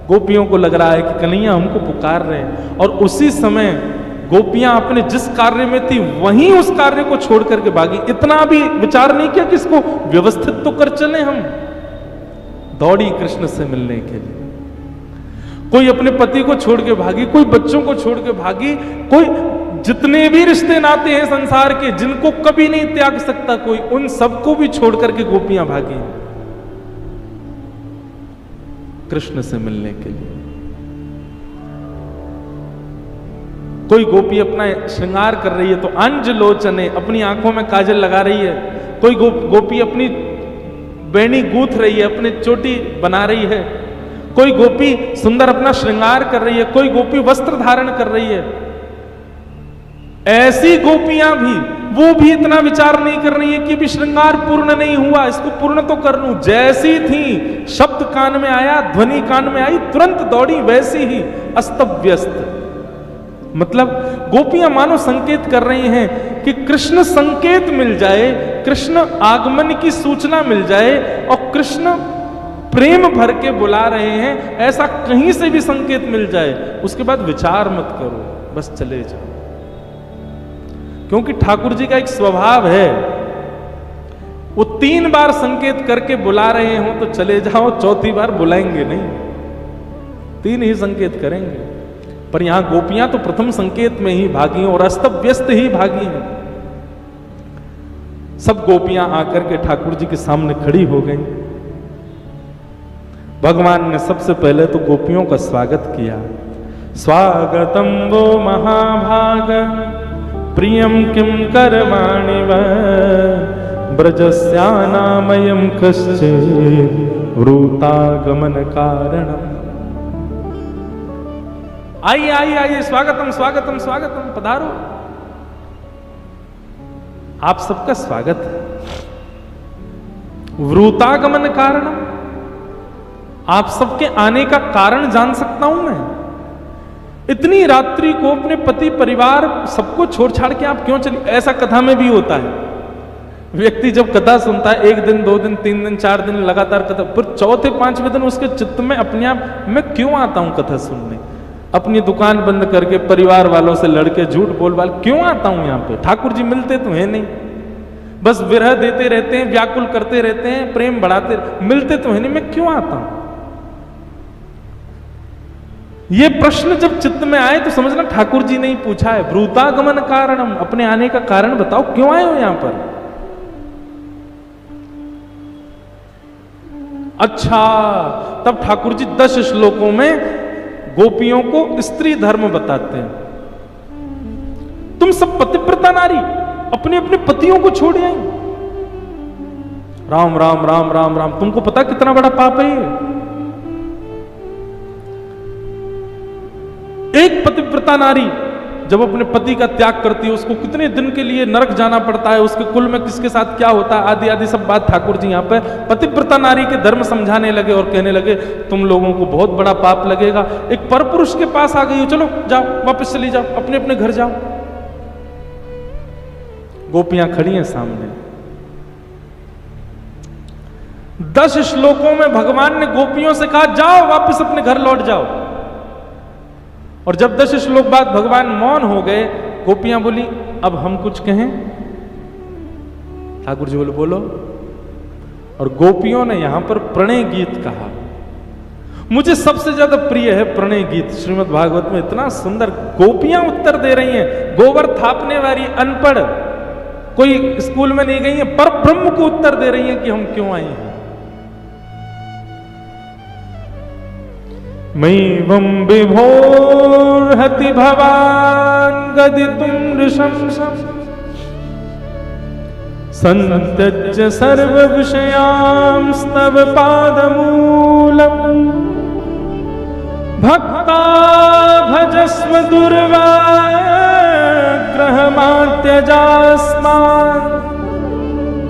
गोपियों को लग रहा है कि कन्हैया हमको पुकार रहे हैं, और उसी समय गोपियां अपने जिस कार्य में थी वहीं उस कार्य को छोड़ करके भागी। इतना भी विचार नहीं किया कि इसको व्यवस्थित तो कर चले हम। दौड़ी कृष्ण से मिलने के लिए। कोई अपने पति को छोड़ के भागी, कोई बच्चों को छोड़ के भागी, कोई जितने भी रिश्ते नाते हैं संसार के जिनको कभी नहीं त्याग सकता कोई, उन सबको भी छोड़ करके गोपियां भागी कृष्ण से मिलने के लिए। कोई गोपी अपना श्रृंगार कर रही है तो अंज लोचने, अपनी आंखों में काजल लगा रही है। कोई गोपी अपनी बेणी गूंथ रही है, अपनी चोटी बना रही है। कोई गोपी सुंदर अपना श्रृंगार कर रही है, कोई गोपी वस्त्र धारण कर रही है। ऐसी गोपियां भी, वो भी इतना विचार नहीं कर रही है कि भी श्रृंगार पूर्ण नहीं हुआ, इसको पूर्ण तो कर लूं। जैसी थी, शब्द कान में आया, ध्वनि कान में आई, तुरंत दौड़ी वैसी ही अस्त व्यस्त। मतलब गोपियां मानो संकेत कर रही हैं कि कृष्ण संकेत मिल जाए, कृष्ण आगमन की सूचना मिल जाए, और कृष्ण प्रेम भर के बुला रहे हैं, ऐसा कहीं से भी संकेत मिल जाए, उसके बाद विचार मत करो, बस चले जाओ। क्योंकि ठाकुर जी का एक स्वभाव है, वो 3 बार संकेत करके बुला रहे हो तो चले जाओ, चौथी बार बुलाएंगे नहीं, 3 ही संकेत करेंगे। पर यहां गोपियां तो प्रथम संकेत में ही भागी और अस्त व्यस्त ही भागी हैं। सब गोपियां आकर के ठाकुर जी के सामने खड़ी हो गई। भगवान ने सबसे पहले तो गोपियों का स्वागत किया। स्वागतम वो महाभाग प्रियम किम करवाणि व ब्रजस्यानामयं कश्चित् वृतागमन कारणम्। आइए आइए आइए, स्वागतम स्वागतम स्वागतम, पधारो। आप सबका स्वागत है। वृतागमन कारण, आप सबके आने का कारण जान सकता हूं मैं? इतनी रात्रि को अपने पति परिवार सबको छोड़ छाड़ के आप क्यों चली? ऐसा कथा में भी होता है व्यक्ति जब कथा सुनता है 1 दिन 2 दिन 3 दिन 4 दिन लगातार कथा, फिर चौथे 5वें दिन उसके चित्त में अपने आप मैं क्यों आता हूं कथा सुनने, अपनी दुकान बंद करके परिवार वालों से लड़के झूठ बोल बाल क्यों आता हूं यहाँ पे, ठाकुर जी मिलते तो है नहीं, बस विरह देते रहते हैं, व्याकुल करते रहते हैं, प्रेम बढ़ाते, मिलते तो है नहीं, मैं क्यों आता हूं। ये प्रश्न जब चित्त में आए तो समझना ठाकुर जी ने ही पूछा है, ब्रूतागमन कारणम, अपने आने का कारण बताओ, क्यों आए हो यहां पर। अच्छा, तब ठाकुर जी 10 श्लोकों में गोपियों को स्त्री धर्म बताते हैं। तुम सब पतिव्रता नारी अपने अपने पतियों को छोड़ आई, राम राम राम राम राम, तुमको पता कितना बड़ा पाप है ये। एक पतिव्रता नारी जब अपने पति का त्याग करती है, उसको कितने दिन के लिए नरक जाना पड़ता है, उसके कुल में किसके साथ क्या होता है, आदि आदि सब बात ठाकुर जी यहाँ पे पतिव्रता नारी के धर्म समझाने लगे और कहने लगे तुम लोगों को बहुत बड़ा पाप लगेगा। एक परपुरुष के पास आ गई हो, चलो जाओ वापस चली जाओ, अपने अपने घर जाओ। गोपियां खड़ी हैं सामने। 10 श्लोकों में भगवान ने गोपियों से कहा जाओ वापस अपने घर लौट जाओ, और जब 10 श्लोक बाद भगवान मौन हो गए, गोपियां बोली अब हम कुछ कहें। ठाकुर जी बोले बोलो। और गोपियों ने यहां पर प्रणय गीत कहा। मुझे सबसे ज्यादा प्रिय है प्रणय गीत श्रीमद् भागवत में, इतना सुंदर गोपियां उत्तर दे रही हैं, गोबर थापने वाली अनपढ़ कोई स्कूल में नहीं गई है, पर ब्रह्म को उत्तर दे रही हैं कि हम क्यों आई हैं। मैवं विभोर्हति भवान् गदितुं नृशंसम् संत्यज्य सर्व विषयांस्तव पादमूलम् भक्ता भजस्व दुर्वाग्रहमात्यजास्मान्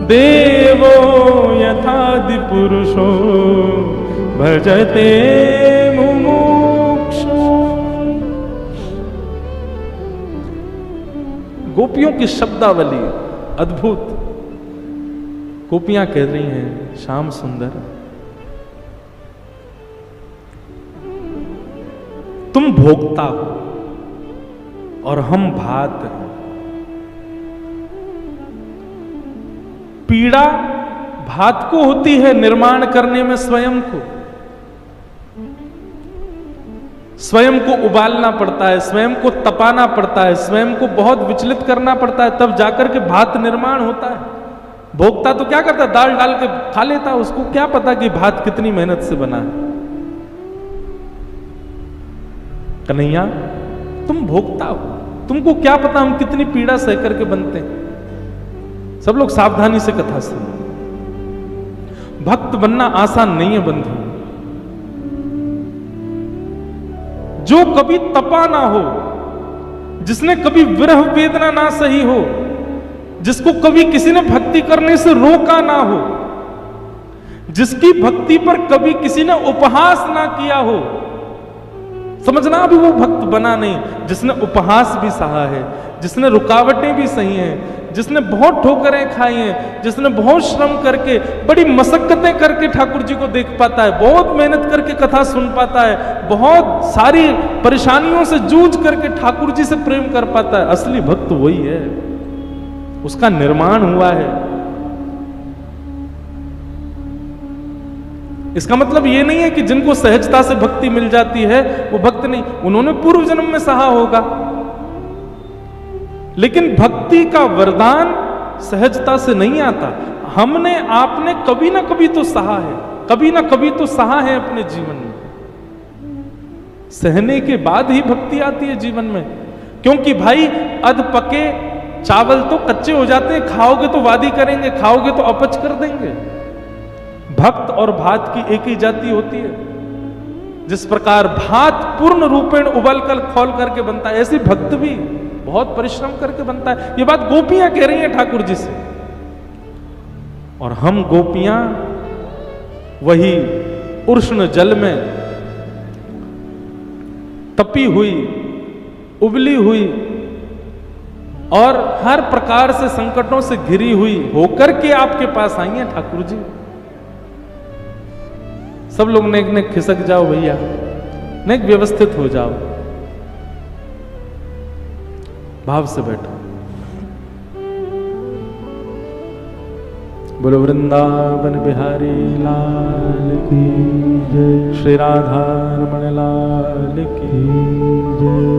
देवो यथादि पुरुषो भजते मुमुक्षु। गोपियों की शब्दावली अद्भुत। गोपियां कह रही हैं श्याम सुंदर तुम भोक्ता हो और हम भात हैं। पीड़ा भात को होती है निर्माण करने में, स्वयं को उबालना पड़ता है, स्वयं को तपाना पड़ता है, स्वयं को बहुत विचलित करना पड़ता है, तब जाकर के भात निर्माण होता है। भोक्ता तो क्या करता है, दाल डाल के खा लेता है, उसको क्या पता कि भात कितनी मेहनत से बना है। कन्हैया तुम भोक्ता हो, तुमको क्या पता हम कितनी पीड़ा सह करके बनते हैं। सब लोग सावधानी से कथा सुनो। भक्त बनना आसान नहीं है बंधु। जो कभी तपा ना हो, जिसने कभी विरह वेदना ना सही हो, जिसको कभी किसी ने भक्ति करने से रोका ना हो, जिसकी भक्ति पर कभी किसी ने उपहास ना किया हो, समझना अभी वो भक्त बना नहीं। जिसने उपहास भी सहा है, जिसने रुकावटें भी सही हैं, जिसने बहुत ठोकरें खाई हैं, जिसने बहुत श्रम करके बड़ी मशक्कतें करके ठाकुर जी को देख पाता है, बहुत मेहनत करके कथा सुन पाता है, बहुत सारी परेशानियों से जूझ करके ठाकुर जी से प्रेम कर पाता है, असली भक्त वही है, उसका निर्माण हुआ है। इसका मतलब ये नहीं है कि जिनको सहजता से भक्ति मिल जाती है वो भक्त नहीं, उन्होंने पूर्व जन्म में सहा होगा, लेकिन भक्ति का वरदान सहजता से नहीं आता। हमने आपने कभी ना कभी तो सहा है, कभी ना कभी तो सहा है अपने जीवन में। सहने के बाद ही भक्ति आती है जीवन में, क्योंकि भाई अध पके चावल तो कच्चे हो जाते हैं, खाओगे तो वादी करेंगे, खाओगे तो अपच कर देंगे। भक्त और भात की एक ही जाति होती है। जिस प्रकार भात पूर्ण रूपेण उबल कर खोल करके बनता है, ऐसे भक्त भी बहुत परिश्रम करके बनता है। ये बात गोपियां कह रही हैं ठाकुर जी से, और हम गोपियां वही उष्ण जल में तपी हुई, उबली हुई और हर प्रकार से संकटों से घिरी हुई होकर के आपके पास आई हैं ठाकुर जी। सब लोग नेक नेक खिसक जाओ भैया, नेक व्यवस्थित हो जाओ, भाव से बैठो। बोलो वृंदावन बिहारी लाल की जय, श्री राधा रमण लाल की जय।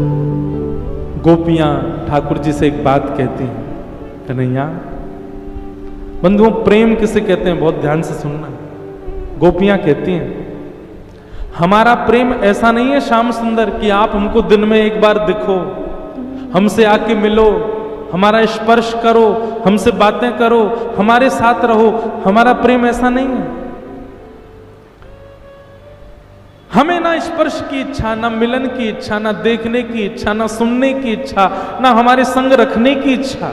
गोपियां ठाकुर जी से एक बात कहती हैं, कन्हैया। बंधुओं, प्रेम किसे कहते हैं बहुत ध्यान से सुनना। गोपियां कहती हैं, हमारा प्रेम ऐसा नहीं है श्याम सुंदर कि आप हमको दिन में एक बार दिखो, हमसे आके मिलो, हमारा स्पर्श करो, हमसे बातें करो, हमारे साथ रहो। हमारा प्रेम ऐसा नहीं है। हमें ना स्पर्श की इच्छा, ना मिलन की इच्छा, ना देखने की इच्छा, ना सुनने की इच्छा, ना हमारे संग रखने की इच्छा।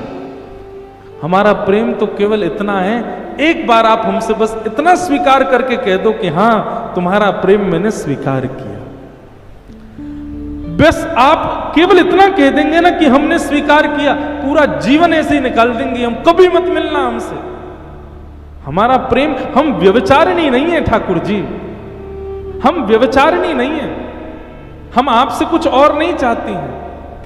हमारा प्रेम तो केवल इतना है, एक बार आप हमसे बस इतना स्वीकार करके कह दो कि हां, तुम्हारा प्रेम मैंने स्वीकार किया। बस आप केवल इतना कह देंगे ना कि हमने स्वीकार किया, पूरा जीवन ऐसे ही निकाल देंगे हम, कभी मत मिलना हमसे। हमारा प्रेम, हम व्यभिचारिणी नहीं है ठाकुर जी, हम व्यभिचारिणी नहीं है। हम आपसे कुछ और नहीं चाहती हैं,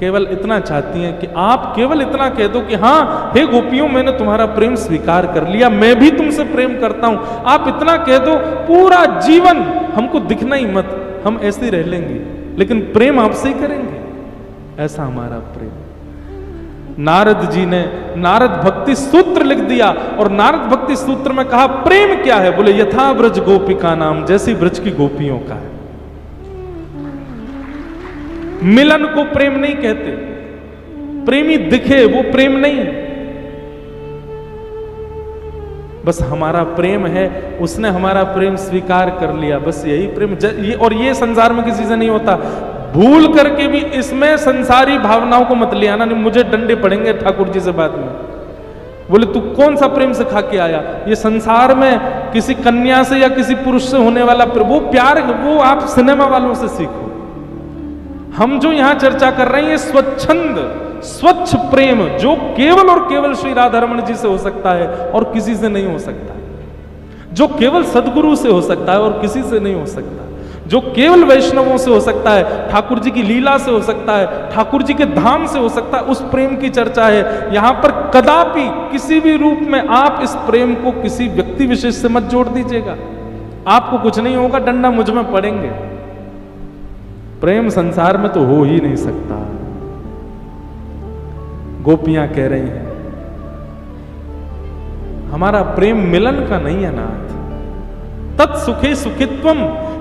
केवल इतना चाहती हैं कि आप केवल इतना कह दो कि हां हे गोपियों, मैंने तुम्हारा प्रेम स्वीकार कर लिया, मैं भी तुमसे प्रेम करता हूं। आप इतना कह दो, पूरा जीवन हमको दिखना ही मत, हम ऐसे ही रह लेंगे, लेकिन प्रेम आपसे ही करेंगे। ऐसा हमारा प्रेम। नारद जी ने नारद भक्ति सूत्र लिख दिया, और नारद भक्ति सूत्र में कहा प्रेम क्या है? बोले यथा ब्रज गोपिका नाम, जैसी ब्रज की गोपियों का है। मिलन को प्रेम नहीं कहते, प्रेमी दिखे वो प्रेम नहीं। बस हमारा प्रेम है, उसने हमारा प्रेम स्वीकार कर लिया, बस यही प्रेम। और ये संसार में किसी से नहीं होता। भूल करके भी इसमें संसारी भावनाओं को मत ले आना, नहीं मुझे डंडे पड़ेंगे ठाकुर जी से बाद में। बोले तू कौन सा प्रेम सिखा के आया? ये संसार में किसी कन्या से या किसी पुरुष से होने वाला वो प्यार, वो आप सिनेमा वालों से सीखो। हम जो यहां चर्चा कर रहे हैं ये स्वच्छंद स्वच्छ प्रेम, जो केवल और केवल श्री राधा रमण जी से हो सकता है और किसी से नहीं हो सकता, जो केवल सदगुरु से हो सकता है और किसी से नहीं हो सकता, जो केवल वैष्णवों से हो सकता है, ठाकुर जी की लीला से हो सकता है, ठाकुर जी के धाम से हो सकता है, उस प्रेम की चर्चा है यहां पर। कदापि किसी भी रूप में आप इस प्रेम को किसी व्यक्ति विशेष से मत जोड़ दीजिएगा, आपको कुछ नहीं होगा, डंडा मुझ में पड़ेंगे। प्रेम संसार में तो हो ही नहीं सकता। गोपियां कह रही हैं हमारा प्रेम मिलन का नहीं है नाथ, तत्सुखे सुखित्वम,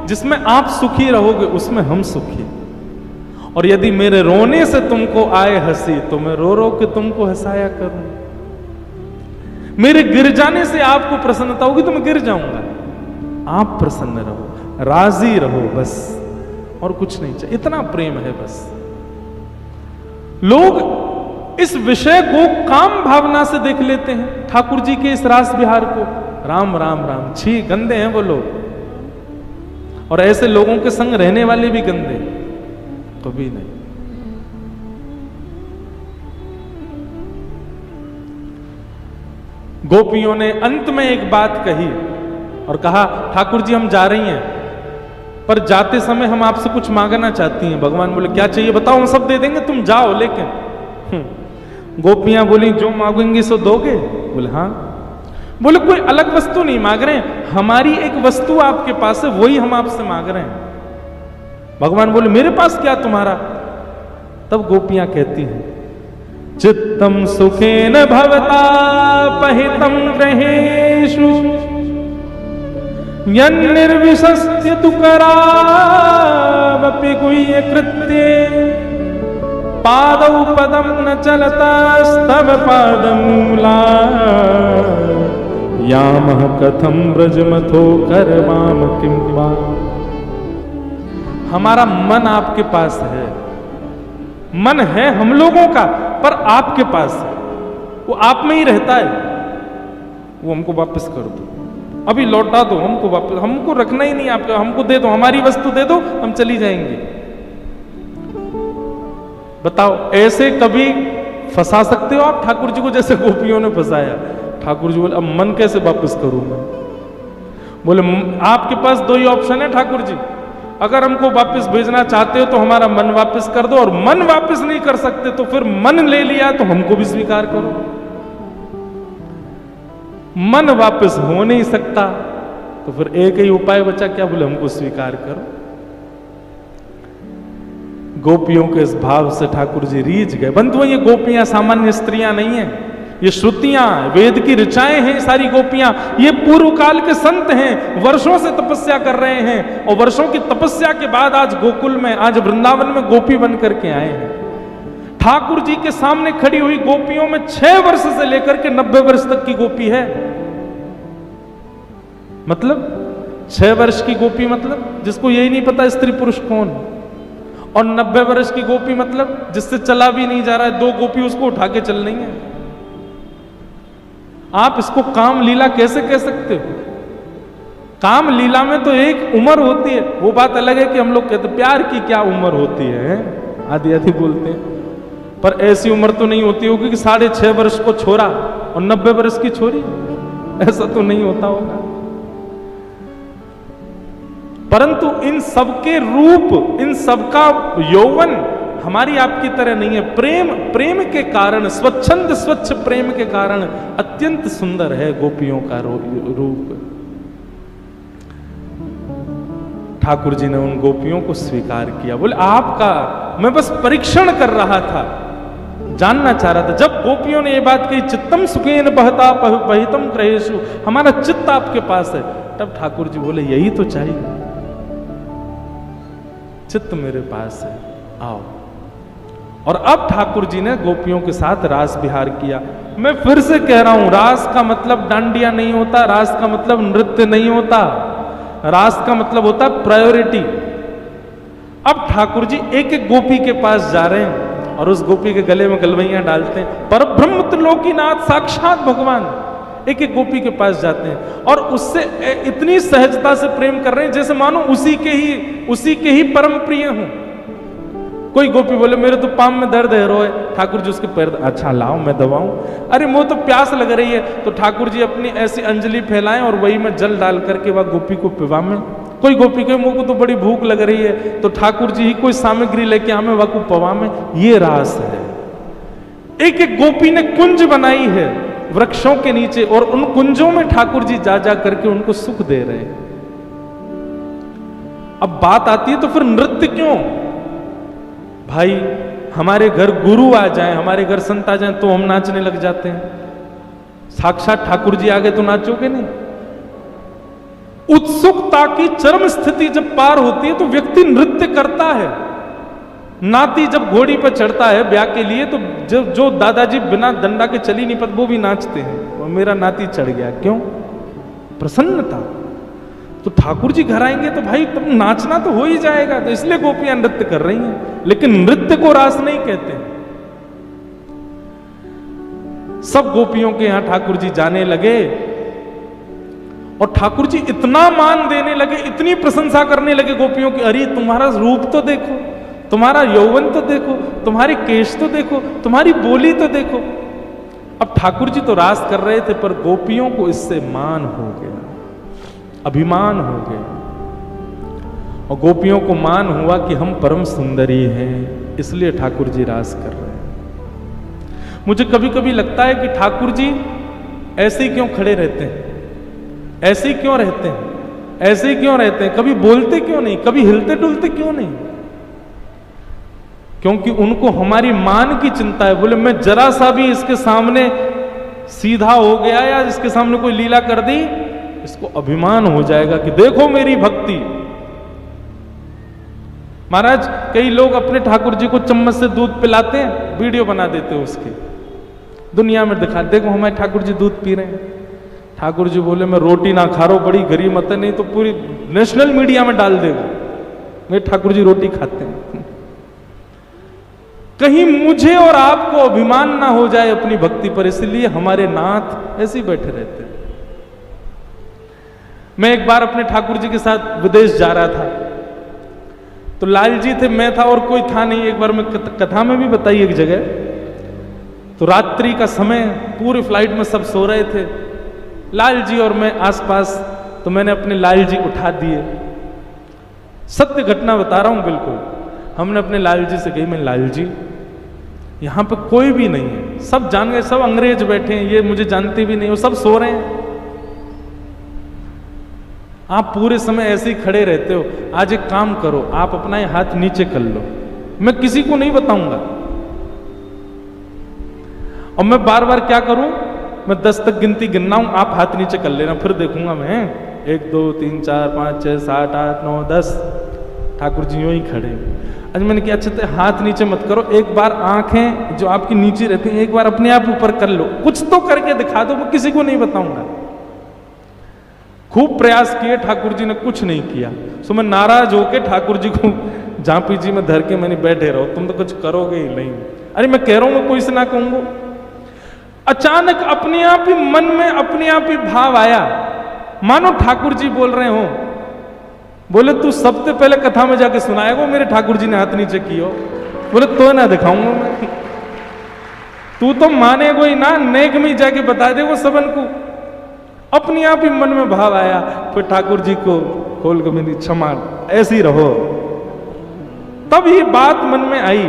जिसमें आप सुखी रहोगे उसमें हम सुखी। और यदि मेरे रोने से तुमको आए हंसी तो मैं रो रो के तुमको हंसाया करूं। मेरे गिर जाने से आपको प्रसन्नता होगी तो मैं गिर जाऊंगा। आप प्रसन्न रहो, राजी रहो, बस और कुछ नहीं चाहिए। इतना प्रेम है बस। लोग इस विषय को काम भावना से देख लेते हैं, ठाकुर जी के इस रास विहार को। राम राम राम, छी गंदे हैं वो लोग, और ऐसे लोगों के संग रहने वाले भी गंदे, कभी नहीं। गोपियों ने अंत में एक बात कही और कहा ठाकुर जी हम जा रही हैं, पर जाते समय हम आपसे कुछ मांगना चाहती हैं। भगवान बोले क्या चाहिए बताओ, हम सब दे देंगे, तुम जाओ। लेकिन गोपियां बोली जो मांगेंगी सो दोगे? बोले हाँ। बोले कोई अलग वस्तु नहीं मांग रहे हैं, हमारी एक वस्तु आपके पास है, वही हम आपसे मांग रहे हैं। भगवान बोले मेरे पास क्या तुम्हारा? तब गोपियां कहती हैं चित्तम सुखेन भवता पहितम ग्रहेषु यन्निर्विशस्य तु करावपि गुह्य कृत्ये पादौ पदम न चलतास्तव पादमूला यामः कथम ब्रजमथो करवाम किं वा। हमारा मन आपके पास है, मन है हम लोगों का, पर आपके पास है, वो आप में ही रहता है। वो हमको वापस कर दो, अभी लौटा दो हमको वापस, हमको रखना ही नहीं आपका, हमको दे दो, हमारी वस्तु दे दो, हम चली जाएंगे। बताओ ऐसे कभी फंसा सकते हो आप ठाकुर जी को जैसे गोपियों ने फंसाया? ठाकुर जी बोले अब मन कैसे वापस करूं मैं? बोले आपके पास दो ही ऑप्शन है ठाकुर जी, अगर हमको वापस भेजना चाहते हो तो हमारा मन वापस कर दो, और मन वापस नहीं कर सकते तो फिर मन ले लिया तो हमको भी स्वीकार करो। मन वापस हो नहीं सकता तो फिर एक ही उपाय बचा, क्या? बोले हमको स्वीकार करो। गोपियों के इस भाव से ठाकुर जी रीझ गए। बंधुओं, ये गोपियां सामान्य स्त्रियां नहीं है, ये श्रुतियां, वेद की ऋचाएं हैं सारी गोपियां। ये पूर्व काल के संत हैं, वर्षों से तपस्या कर रहे हैं, और वर्षों की तपस्या के बाद आज गोकुल में, आज वृंदावन में गोपी बन करके आए हैं। ठाकुर जी के सामने खड़ी हुई गोपियों में 6 वर्ष से लेकर के 90 वर्ष तक की गोपी है। मतलब 6 वर्ष की गोपी मतलब जिसको यही नहीं पता स्त्री पुरुष कौन, और 90 वर्ष की गोपी मतलब जिससे चला भी नहीं जा रहा है, 2 गोपी उसको उठा के चल रही है। आप इसको काम लीला कैसे कह सकते हो? काम लीला में तो एक उम्र होती है, वो बात अलग है कि हम लोग कहते प्यार की क्या उम्र होती है, आधी आधी बोलते हैं, पर ऐसी उम्र तो नहीं होती होगी कि 6.5 वर्ष को छोरा और 90 वर्ष की छोरी, ऐसा तो नहीं होता होगा। परंतु इन सबके रूप, इन सबका यौवन हमारी आपकी तरह नहीं है। प्रेम के कारण, स्वच्छंद स्वच्छ प्रेम के कारण अत्यंत सुंदर है गोपियों का रूप। ठाकुर जी ने उन गोपियों को स्वीकार किया। बोले आपका, मैं बस परीक्षण कर रहा था, जानना चाह रहा था। जब गोपियों ने ये बात कही, चित्तम सुखेन बहता बहितम क्रहेषु, हमारा चित्त आपके पास है, तब ठाकुर जी बोले यही तो चाहिए, चित्त मेरे पास है, आओ। और अब ठाकुर जी ने गोपियों के साथ रास विहार किया। मैं फिर से कह रहा हूं, रास का मतलब डांडिया नहीं होता, रास का मतलब नृत्य नहीं होता, रास का मतलब होता है प्रायोरिटी। अब ठाकुर जी एक एक गोपी के पास जा रहे हैं और उस गोपी के गले में गलवैयां डालते हैं। परब्रह्म त्रिलोकीनाथ साक्षात भगवान एक एक गोपी के पास जाते हैं और उससे इतनी सहजता से प्रेम कर रहे हैं जैसे मानो उसी के ही परम प्रिय हों। कोई गोपी बोले मेरे तो पाँव में दर्द है, रोए। ठाकुर जी उसके पैर, अच्छा लाओ मैं दबाऊं। अरे मुंह तो प्यास लग रही है, तो ठाकुर जी अपनी ऐसी अंजलि फैलाएं और वही में जल डाल करके वह गोपी को पिवाएं। कोई गोपी के मुंह को तो बड़ी भूख लग रही है, तो ठाकुर जी ही कोई सामग्री लेके आवे वह को पवाएं। ये रास है। एक एक गोपी ने कुंज बनाई है वृक्षों के नीचे, और उन कुंजों में ठाकुर जी जा जा करके उनको सुख दे रहे हैं। अब बात आती है तो फिर नृत्य क्यों? भाई हमारे घर गुरु आ जाए, हमारे घर संत आ जाए तो हम नाचने लग जाते हैं। साक्षात ठाकुर जी आ गए तो नाचोगे नहीं? उत्सुकता की चरम स्थिति जब पार होती है तो व्यक्ति नृत्य करता है। नाती जब घोड़ी पर चढ़ता है ब्याह के लिए, तो जो दादाजी बिना दंडा के चली नहीं पाते वो भी नाचते हैं, और मेरा नाती चढ़ गया, क्यों? प्रसन्नता। तो ठाकुर जी घर आएंगे तो भाई तब नाचना तो हो ही जाएगा, तो इसलिए गोपियां नृत्य कर रही हैं। लेकिन नृत्य को रास नहीं कहते। सब गोपियों के यहां ठाकुर जी जाने लगे और ठाकुर जी इतना मान देने लगे, इतनी प्रशंसा करने लगे गोपियों की। अरे तुम्हारा रूप तो देखो, तुम्हारा यौवन तो देखो, तुम्हारे केश तो देखो, तुम्हारी बोली तो देखो। अब ठाकुर जी तो रास कर रहे थे, पर गोपियों को इससे मान हो गया, अभिमान हो गया, और गोपियों को मान हुआ कि हम परम सुंदरी हैं, इसलिए ठाकुर जी रास कर रहे हैं। मुझे कभी कभी लगता है कि ठाकुर जी ऐसे ही क्यों खड़े रहते हैं, ऐसे ही क्यों रहते हैं, ऐसे ही क्यों रहते हैं, कभी बोलते क्यों नहीं, कभी हिलते डुलते क्यों नहीं? क्योंकि उनको हमारी मान की चिंता है। बोले मैं जरा सा भी इसके सामने सीधा हो गया या इसके सामने कोई लीला कर दी, इसको अभिमान हो जाएगा कि देखो मेरी भक्ति। महाराज कई लोग अपने ठाकुर जी को चम्मच से दूध पिलाते हैं, वीडियो बना देते हैं उसकी, दुनिया में दिखा, देखो हमारे ठाकुर जी दूध पी रहे हैं। ठाकुर जी बोले मैं रोटी ना खा रहा हूं, बड़ी गरीब मत है, नहीं तो पूरी नेशनल मीडिया में डाल देगा मेरे ठाकुर जी रोटी खाते हैं। कहीं मुझे और आपको अभिमान ना हो जाए अपनी भक्ति पर, इसलिए हमारे नाथ ऐसे ही बैठे रहते हैं। मैं एक बार अपने ठाकुर जी के साथ विदेश जा रहा था, तो लाल जी थे, मैं था और कोई था नहीं। एक बार मैं कथा में भी बताई एक जगह, तो रात्रि का समय, पूरी फ्लाइट में सब सो रहे थे, लाल जी और मैं आसपास, तो मैंने अपने लाल जी उठा दिए। सत्य घटना बता रहा हूं बिल्कुल। हमने अपने लाल जी से कही, मैं लाल जी यहां पे कोई भी नहीं है, सब जान गए, सब अंग्रेज बैठे हैं, ये मुझे जानते भी नहीं, वो सब सो रहे हैं, आप पूरे समय ऐसे ही खड़े रहते हो, आज एक काम करो, आप अपना ये हाथ नीचे कर लो, मैं किसी को नहीं बताऊंगा। और मैं बार बार क्या करूं, मैं 10 तक गिनती गिनना हूं, आप हाथ नीचे कर लेना, फिर देखूंगा मैं 1 2 3 4 5 6 7 8 9 10। ठाकुर जी यूं ही खड़े। आज मैंने कहा, अच्छा तो हाथ नीचे मत करो, एक बार आंखें जो आपकी नीचे रहती हैं एक बार अपने आप ऊपर कर लो, कुछ तो करके दिखा दो, मैं किसी को नहीं बताऊंगा। खूब प्रयास किए, ठाकुर जी ने कुछ नहीं किया। सो मैं नाराज होके ठाकुर जी को झांपी जी में धर के मैंने, बैठे रहो, तुम तो कुछ करोगे ही नहीं। अरे मैं कह रहा हूं, मैं कोई से ना कहूंगा। अचानक अपने आप ही मन में अपने आप ही भाव आया, मानो ठाकुर जी बोल रहे हो, बोले तू सबसे पहले कथा में जाके सुनाएगा, मेरे ठाकुर जी ने हाथ नीचे कियो। बोले तो ना दिखाऊंगा मैं, तू तो मानेगो ही ना, नेक में जाके बता देगो सबन को। अपने आप ही मन में भाव आया, फिर ठाकुर जी को खोल के मेरी क्षमा, ऐसे ही रहो। तब ये बात मन में आई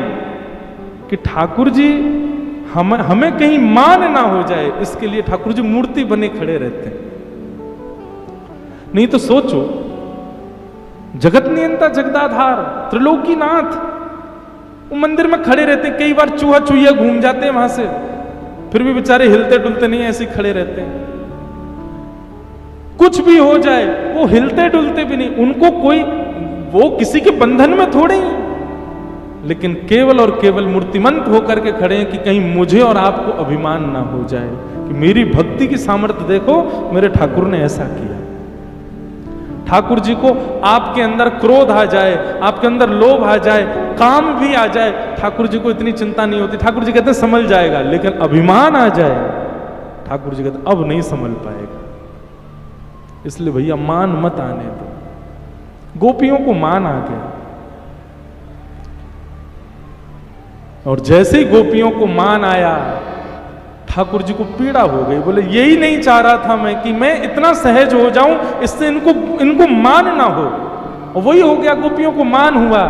कि ठाकुर जी हमें कहीं मान ना हो जाए, इसके लिए ठाकुर जी मूर्ति बने खड़े रहते हैं। नहीं तो सोचो, जगत नियंता जगदाधार त्रिलोकीनाथ वो मंदिर में खड़े रहते, कई बार चूहा चूहिया घूम जाते हैं वहां से, फिर भी बेचारे हिलते डुलते नहीं, ऐसे खड़े रहते हैं। कुछ भी हो जाए वो हिलते डुलते भी नहीं, उनको कोई, वो किसी के बंधन में थोड़े ही, लेकिन केवल और केवल मूर्तिमंत होकर के खड़े हैं कि कहीं मुझे और आपको अभिमान ना हो जाए कि मेरी भक्ति की सामर्थ्य देखो, मेरे ठाकुर ने ऐसा किया। ठाकुर जी को आपके अंदर क्रोध आ जाए, आपके अंदर लोभ आ जाए, काम भी आ जाए, ठाकुर जी को इतनी चिंता नहीं होती। ठाकुर जी कहते संभल जाएगा, लेकिन अभिमान आ जाए, ठाकुर जी कहते अब नहीं संभल पाएगा। इसलिए भैया मान मत आने दो। गोपियों को मान आ गया, और जैसे ही गोपियों को मान आया, ठाकुर जी को पीड़ा हो गई। बोले यही नहीं चाह रहा था मैं कि मैं इतना सहज हो जाऊं, इससे इनको मान ना हो, और वही हो गया, गोपियों को मान हुआ।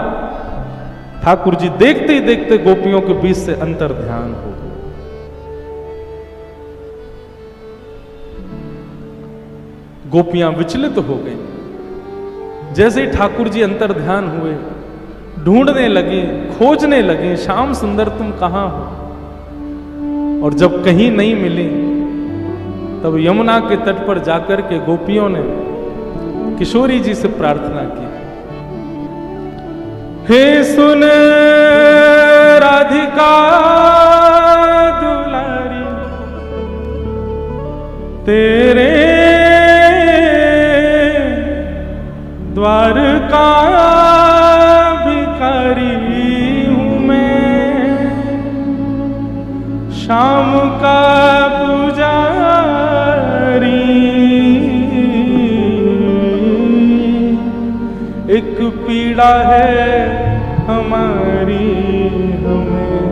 ठाकुर जी देखते ही देखते गोपियों के बीच से अंतर ध्यान हो गया। गोपियां विचलित हो गई। जैसे ही ठाकुर जी अंतर ध्यान हुए, ढूंढने लगे, खोजने लगे, श्याम सुंदर तुम कहां हो। और जब कहीं नहीं मिली, तब यमुना के तट पर जाकर के गोपियों ने किशोरी जी से प्रार्थना की, हे सुन राधिका दुलारी, तेरे द्वार का भिखारी हूं मैं, शाम का पुजारी, एक पीड़ा है हमारी, हमें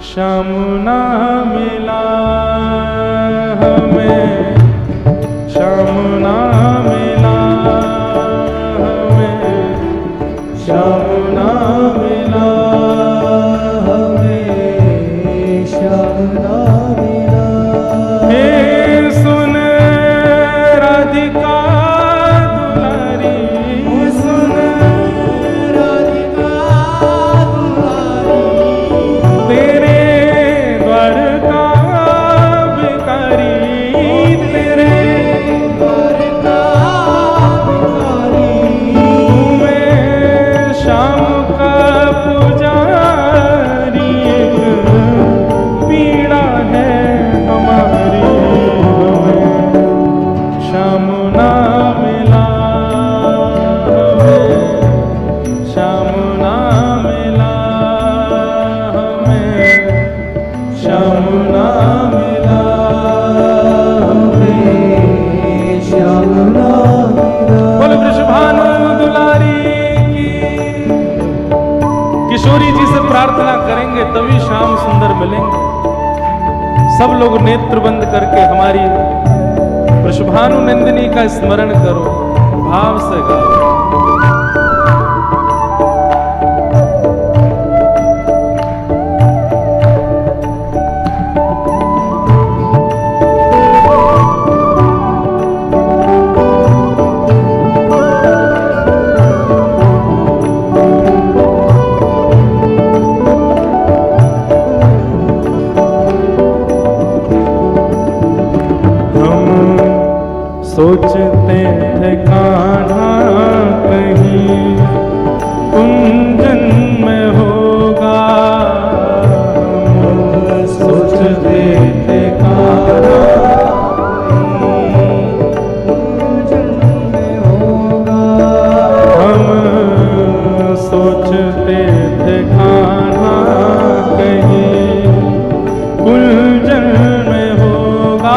शाम ना मिला, हमें शाम ना मिला, हमें शाम ना मिला, हमें शाम ना मिला। हे सुन राधिका दुलारी, सुन राधिका दुलारी, तेरे द्वार का भिखारी, तेरे द्वार का भिखारी, मैं शाम का पुजारी, पीड़ा है हमारी, हमें शाम ना मिला, हमें शाम ना मिला, हमें शाम ना मिला, हमें शाम ना मिला। बोले वृषभानु दुलारी की। किशोरी जी से प्रार्थना करेंगे तभी शाम श्याम सुंदर मिलेंगे। सब लोग नेत्र बंद करके हमारी वृषभानु नंदिनी का स्मरण करो, भाव से गाओ। सोचते थे कान्हा कहीं कुंजन में होगा, सोचते थे कान्हा कुंजन में होगा, हम सोचते थे कान्हा कहीं कुंजन में होगा,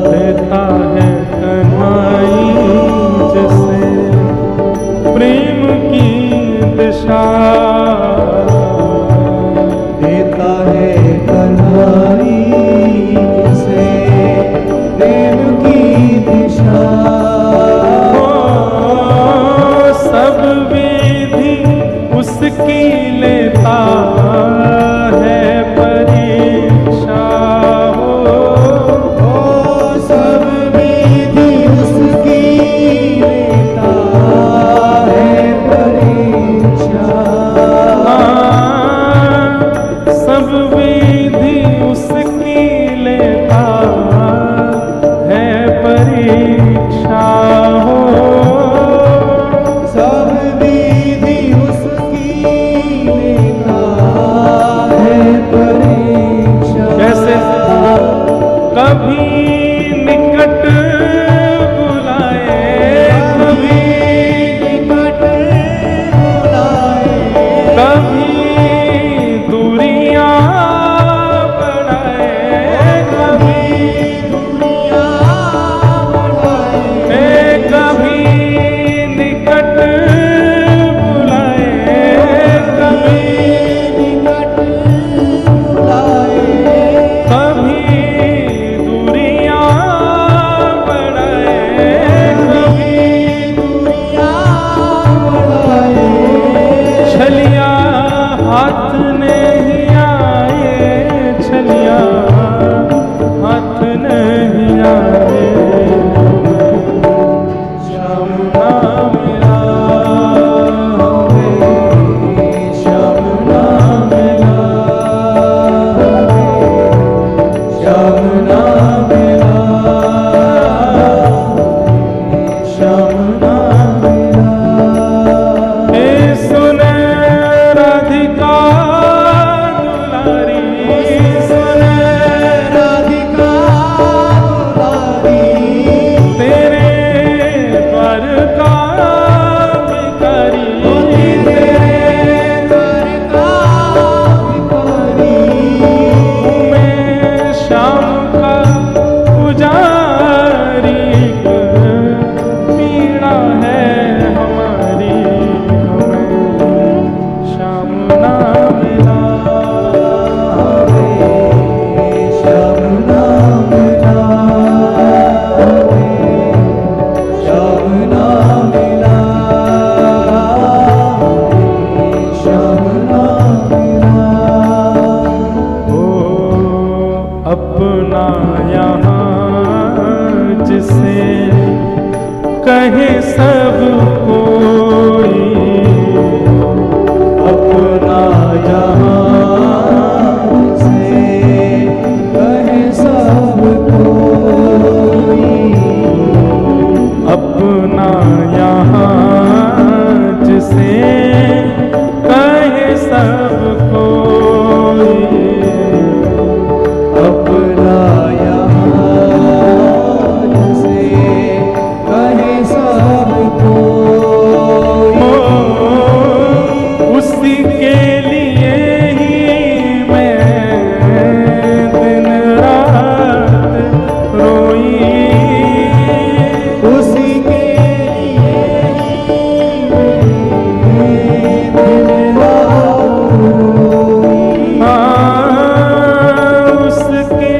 देता है कन्हैया लेता है परीक्षा हो, सब विधि उसकी लेता है परीक्षा। सब विधि उसकी लेता है परीक्षा हो, सब विधि उसकी लेता है परीक्षा। कैसे? कभी निकट बुलाए, कभी निकट बुलाए, कभी दूरियां बढ़ाए, कभी दुनिया बढ़ाए, कभी निकट बुलाए, कभी निकट बुलाए, कभी दूरियां बढ़ाए, कभी दुनिया बढ़ाए। छलिया हाथ नहीं आए, छलिया हाथ नहीं आए, श्याम ना मिला हमें, श्याम ना मिला, श्याम ना मिला, श्याम ना मिला। हे सुने राधिका दुलारी, सुने राधिका दुलारी, तेरे द्वार का भिखारी, तेरे दर का भिखारी, मैं श्याम का पुजारी, पीड़ा है हमारी, हमें श्याम ना मिला, श्याम ना मिला, श्याम ना मिला, श्याम ना मिला। ओ अपना यहाँ जिसे कहे सब कोई, अपना यहाँ से कहे सब कोई, अपना यहाँ जिसे कहे सब कोई, अपना यहाँ से कहे सब कोई। उसी के लिए ही मैं दिन रात रोई, उसी के लिए दिन रात रोई। उसके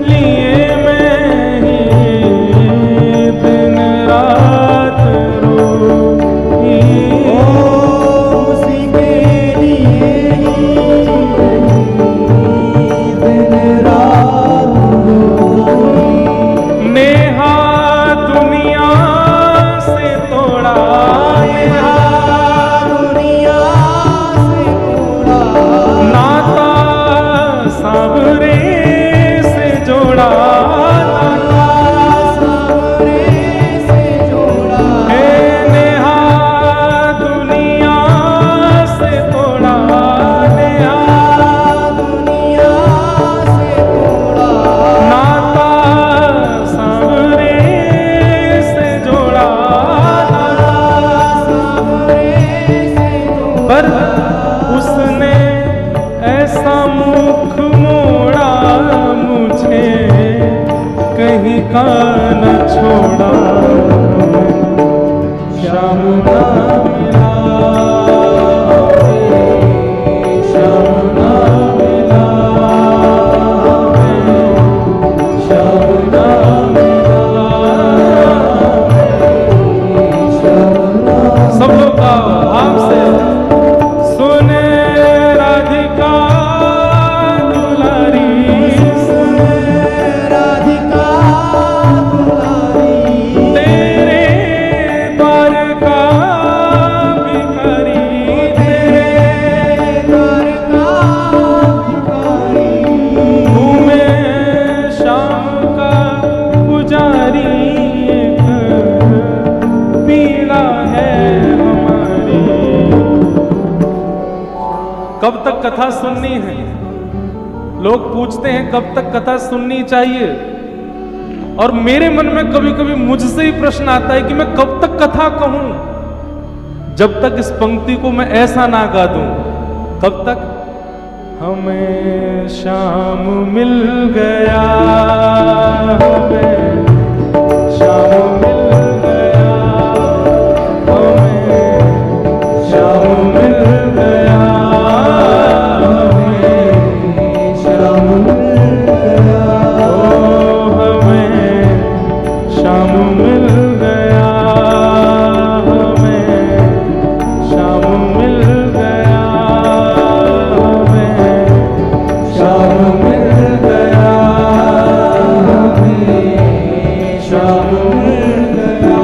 लिए मैं ही दिन रात रोई। उसी के लिए दिन रात रोई। नेहा दुनिया से तोड़ा, नेहा दुनिया से तोड़ा, नाता सावरे से जोड़ा, नाता सावरे से जोड़ा। हे नेहा दुनिया से तोड़ा, नेहा दुनिया से तोड़ा, नाता सावरे से जोड़ा, सावरे से जोड़ा। पर उसने ऐसा मुख मोड़ा, मुझे कहीं का न छोड़ा, श्याम ना मिला, श्याम ना मिला, श्याम ना मिला, श्याम ना सब लोग गाओ भाव से। सुने राधिका दुलारी राधिका दुलारी तेरे द्वार का भिखारी तेरे द्वार का भिखारी हूँ मैं शाम का पुजारी एक पीड़ा है हमारी। कब तक कथा सुननी है? लोग पूछते हैं कब तक कथा सुननी चाहिए, और मेरे मन में कभी कभी मुझसे ही प्रश्न आता है कि मैं कब तक कथा कहूं, जब तक इस पंक्ति को मैं ऐसा ना गा दूं। कब तक? हमें शाम मिल गया, हमें शाम मिल गया, हमें शाम मिल गया, हमें श्याम मिल गया ओ हमें शाम मिल गया, हमें शाम मिल गया, हमें श्याम मिल गया हमें श्याम मिल गया।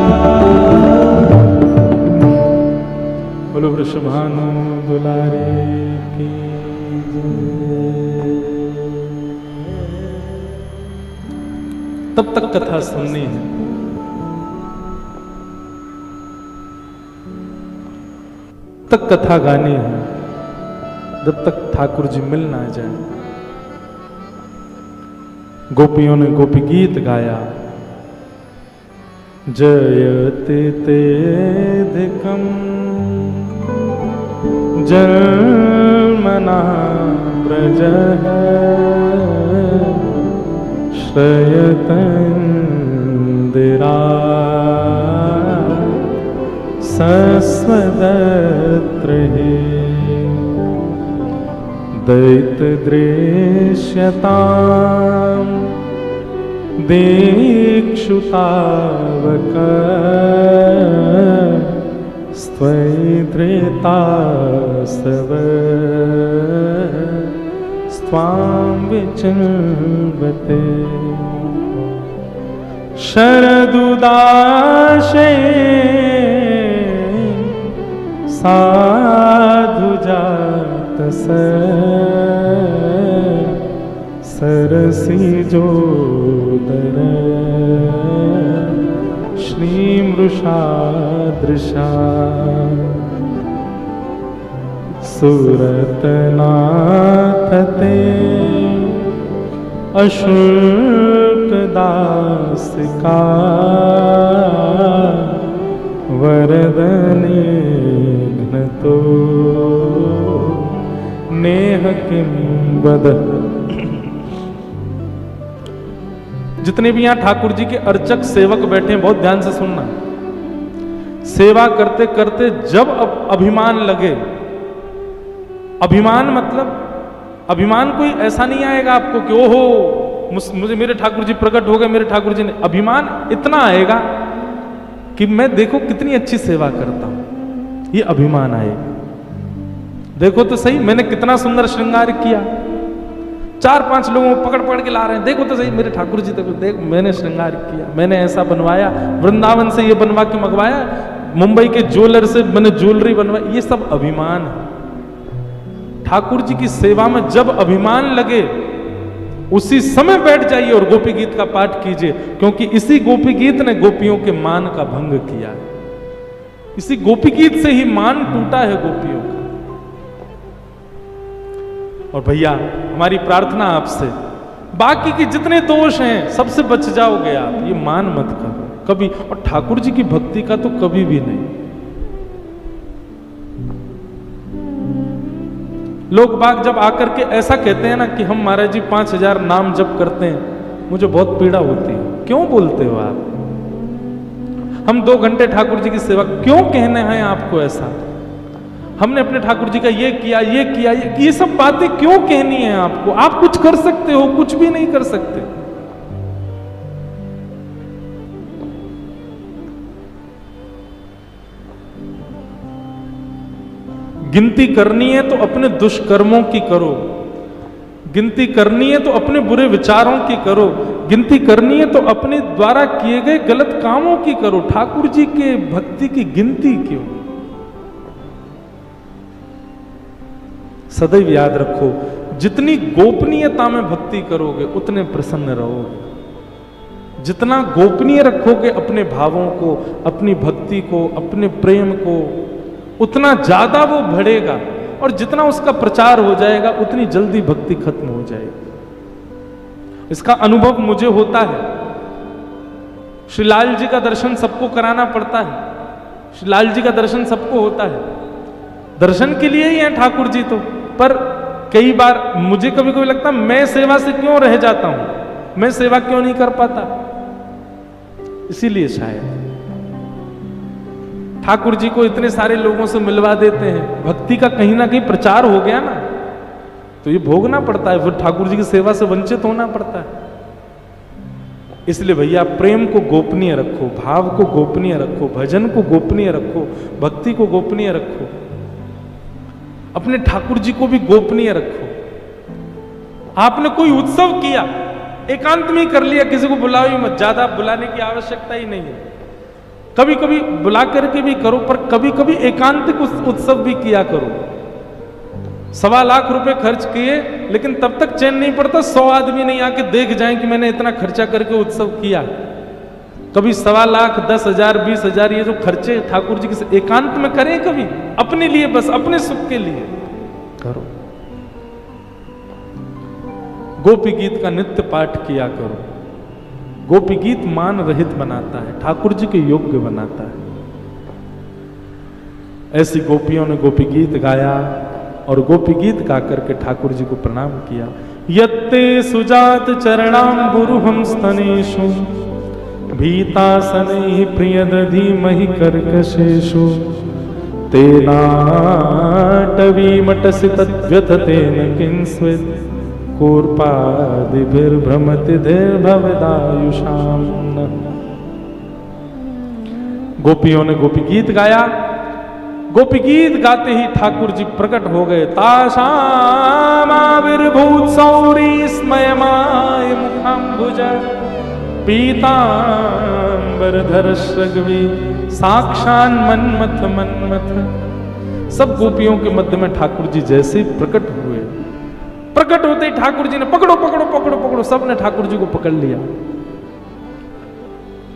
बोलो वृषभानु दुलारे की जय। तब तक कथा सुननी है, तक कथा गानी है, जब तक ठाकुर जी मिल ना जाए। गोपियों ने गोपी गीत गाया, जयति तेधिकं जन्मना व्रजः श्रयतन्दिरा सस्वदत्रे दैत्यदृश्यताम् दीक्षुतावक स्त्वैधृतास्तव स्वां विचिन्वते शरदुदाशे साधुजातस सरसिजोदर श्रीमृषादृशा सुरतनाथ ते अशुल्कदासिका वरदने घ्नतो नेह किं वद। जितने भी यहाँ ठाकुर जी के अर्चक सेवक बैठे हैं, बहुत ध्यान से सुनना। सेवा करते करते जब अभिमान लगे, अभिमान मतलब अभिमान कोई ऐसा नहीं आएगा आपको कि ओहो मुझे मेरे ठाकुर जी प्रकट हो गए, मेरे ठाकुर जी ने। अभिमान इतना आएगा कि मैं देखो कितनी अच्छी सेवा करता हूं, ये अभिमान आएगा। देखो तो सही मैंने कितना सुंदर श्रृंगार किया, 4-5 लोगों को पकड़ पकड़ के ला रहे हैं, देखो तो सही मेरे ठाकुर जी, देखो देख मैंने श्रृंगार किया, मैंने ऐसा बनवाया, वृंदावन से ये बनवा के मंगवाया, मुंबई के ज्वेलर से मैंने ज्वेलरी बनवाई। ये सब अभिमान है। ठाकुर जी की सेवा में जब अभिमान लगे उसी समय बैठ जाइए और गोपी गीत का पाठ कीजिए, क्योंकि इसी गोपी गीत ने गोपियों के मान का भंग किया है। इसी गोपी गीत से ही मान टूटा है गोपियों का। और भैया हमारी प्रार्थना आपसे, बाकी के जितने दोष हैं सबसे बच जाओगे आप, ये मान मत करो कभी, और ठाकुर जी की भक्ति का तो कभी भी नहीं। लोग बाग जब आकर के ऐसा कहते हैं ना कि हम महाराज जी 5000 नाम जप करते हैं, मुझे बहुत पीड़ा होती है। क्यों बोलते हो आप? हम 2 घंटे ठाकुर जी की सेवा, क्यों कहने हैं आपको ऐसा? हमने अपने ठाकुर जी का ये किया, ये किया, ये सब बातें क्यों कहनी है आपको? आप कुछ कर सकते हो, कुछ भी नहीं कर सकते। गिनती करनी है तो अपने दुष्कर्मों की करो, गिनती करनी है तो अपने बुरे विचारों की करो, गिनती करनी है तो अपने द्वारा किए गए गलत कामों की करो। ठाकुर जी के भक्ति की गिनती क्यों? सदैव याद रखो, जितनी गोपनीयता में भक्ति करोगे उतने प्रसन्न रहोगे। जितना गोपनीय रखोगे अपने भावों को, अपनी भक्ति को, अपने प्रेम को, उतना ज्यादा वो बढ़ेगा। और जितना उसका प्रचार हो जाएगा उतनी जल्दी भक्ति खत्म हो जाएगी। इसका अनुभव मुझे होता है। श्री लाल जी का दर्शन सबको कराना पड़ता है, श्री लाल जी का दर्शन सबको होता है, दर्शन के लिए ही है ठाकुर जी तो। पर कई बार मुझे कभी कभी लगता है मैं सेवा से क्यों रह जाता हूं, मैं सेवा क्यों नहीं कर पाता। इसीलिए शायद ठाकुर जी को इतने सारे लोगों से मिलवा देते हैं, भक्ति का कहीं ना कहीं प्रचार हो गया ना, तो ये भोगना पड़ता है, फिर ठाकुर जी की सेवा से वंचित होना पड़ता है। इसलिए भैया प्रेम को गोपनीय रखो, भाव को गोपनीय रखो, भजन को गोपनीय रखो, भक्ति को गोपनीय रखो, अपने ठाकुर जी को भी गोपनीय रखो। आपने कोई उत्सव किया, एकांत में कर लिया, किसी को बुलाओ ही मत, ज्यादा बुलाने की आवश्यकता ही नहीं है। कभी कभी बुला करके भी करो, पर कभी कभी एकांतिक उत्सव भी किया करो। 1.25 लाख रुपए खर्च किए, लेकिन तब तक चैन नहीं पड़ता 100 आदमी नहीं आके देख जाएं कि मैंने इतना खर्चा करके उत्सव किया। कभी 1.25 लाख, 10,000, 20,000 ये जो खर्चे ठाकुर जी के एकांत में करें, कभी अपने लिए, बस अपने सुख के लिए करो। गोपी गीत का नित्य पाठ किया करो। गोपी गीत मान रहित बनाता है, ठाकुर जी के योग्य बनाता है। ऐसी गोपियों ने गोपी गीत गाया और गोपी गीत गा करके ठाकुर जी को प्रणाम किया। यत्ते सुजात चरणाम्बुरुहं स्तनेषु भीतासनैः प्रियदधीमहि कर्कशेषु तेनाटवीमटसि तद्व्यथतेन किंस्वित् कूर्पादिभिर्भ्रमति धीर्भवदायुषाम्। गोपियों ने गोपी गीत गाया। गोपी गीत गाते ही ठाकुर जी प्रकट हो गए। तासामाविर्भूत सौरी स्मयमाय मुखाम्बुज पीतांबरधर सृग्वी साक्षान मन्मथ मन्मथ। सब गोपियों के मध्य में ठाकुर जी जैसे प्रकट हुए, प्रकट होते ही ठाकुर जी ने पकड़ो पकड़ो पकड़ो पकड़ो, सब ने ठाकुर जी को पकड़ लिया।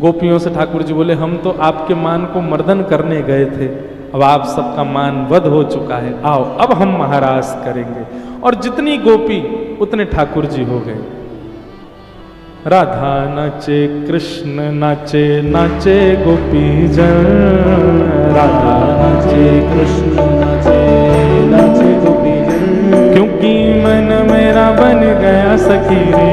गोपियों से ठाकुर जी बोले, हम तो आपके मान को मर्दन करने गए थे, अब आप सबका मान वध हो चुका है, आओ अब हम महारास करेंगे। और जितनी गोपी उतने ठाकुर जी हो गए। राधा नाचे, कृष्ण नाचे, नाचे गोपी जन। राधा नाचे, कृष्ण नाचे, नाचे गोपी जन। क्योंकि मन मेरा बन गया सखी रे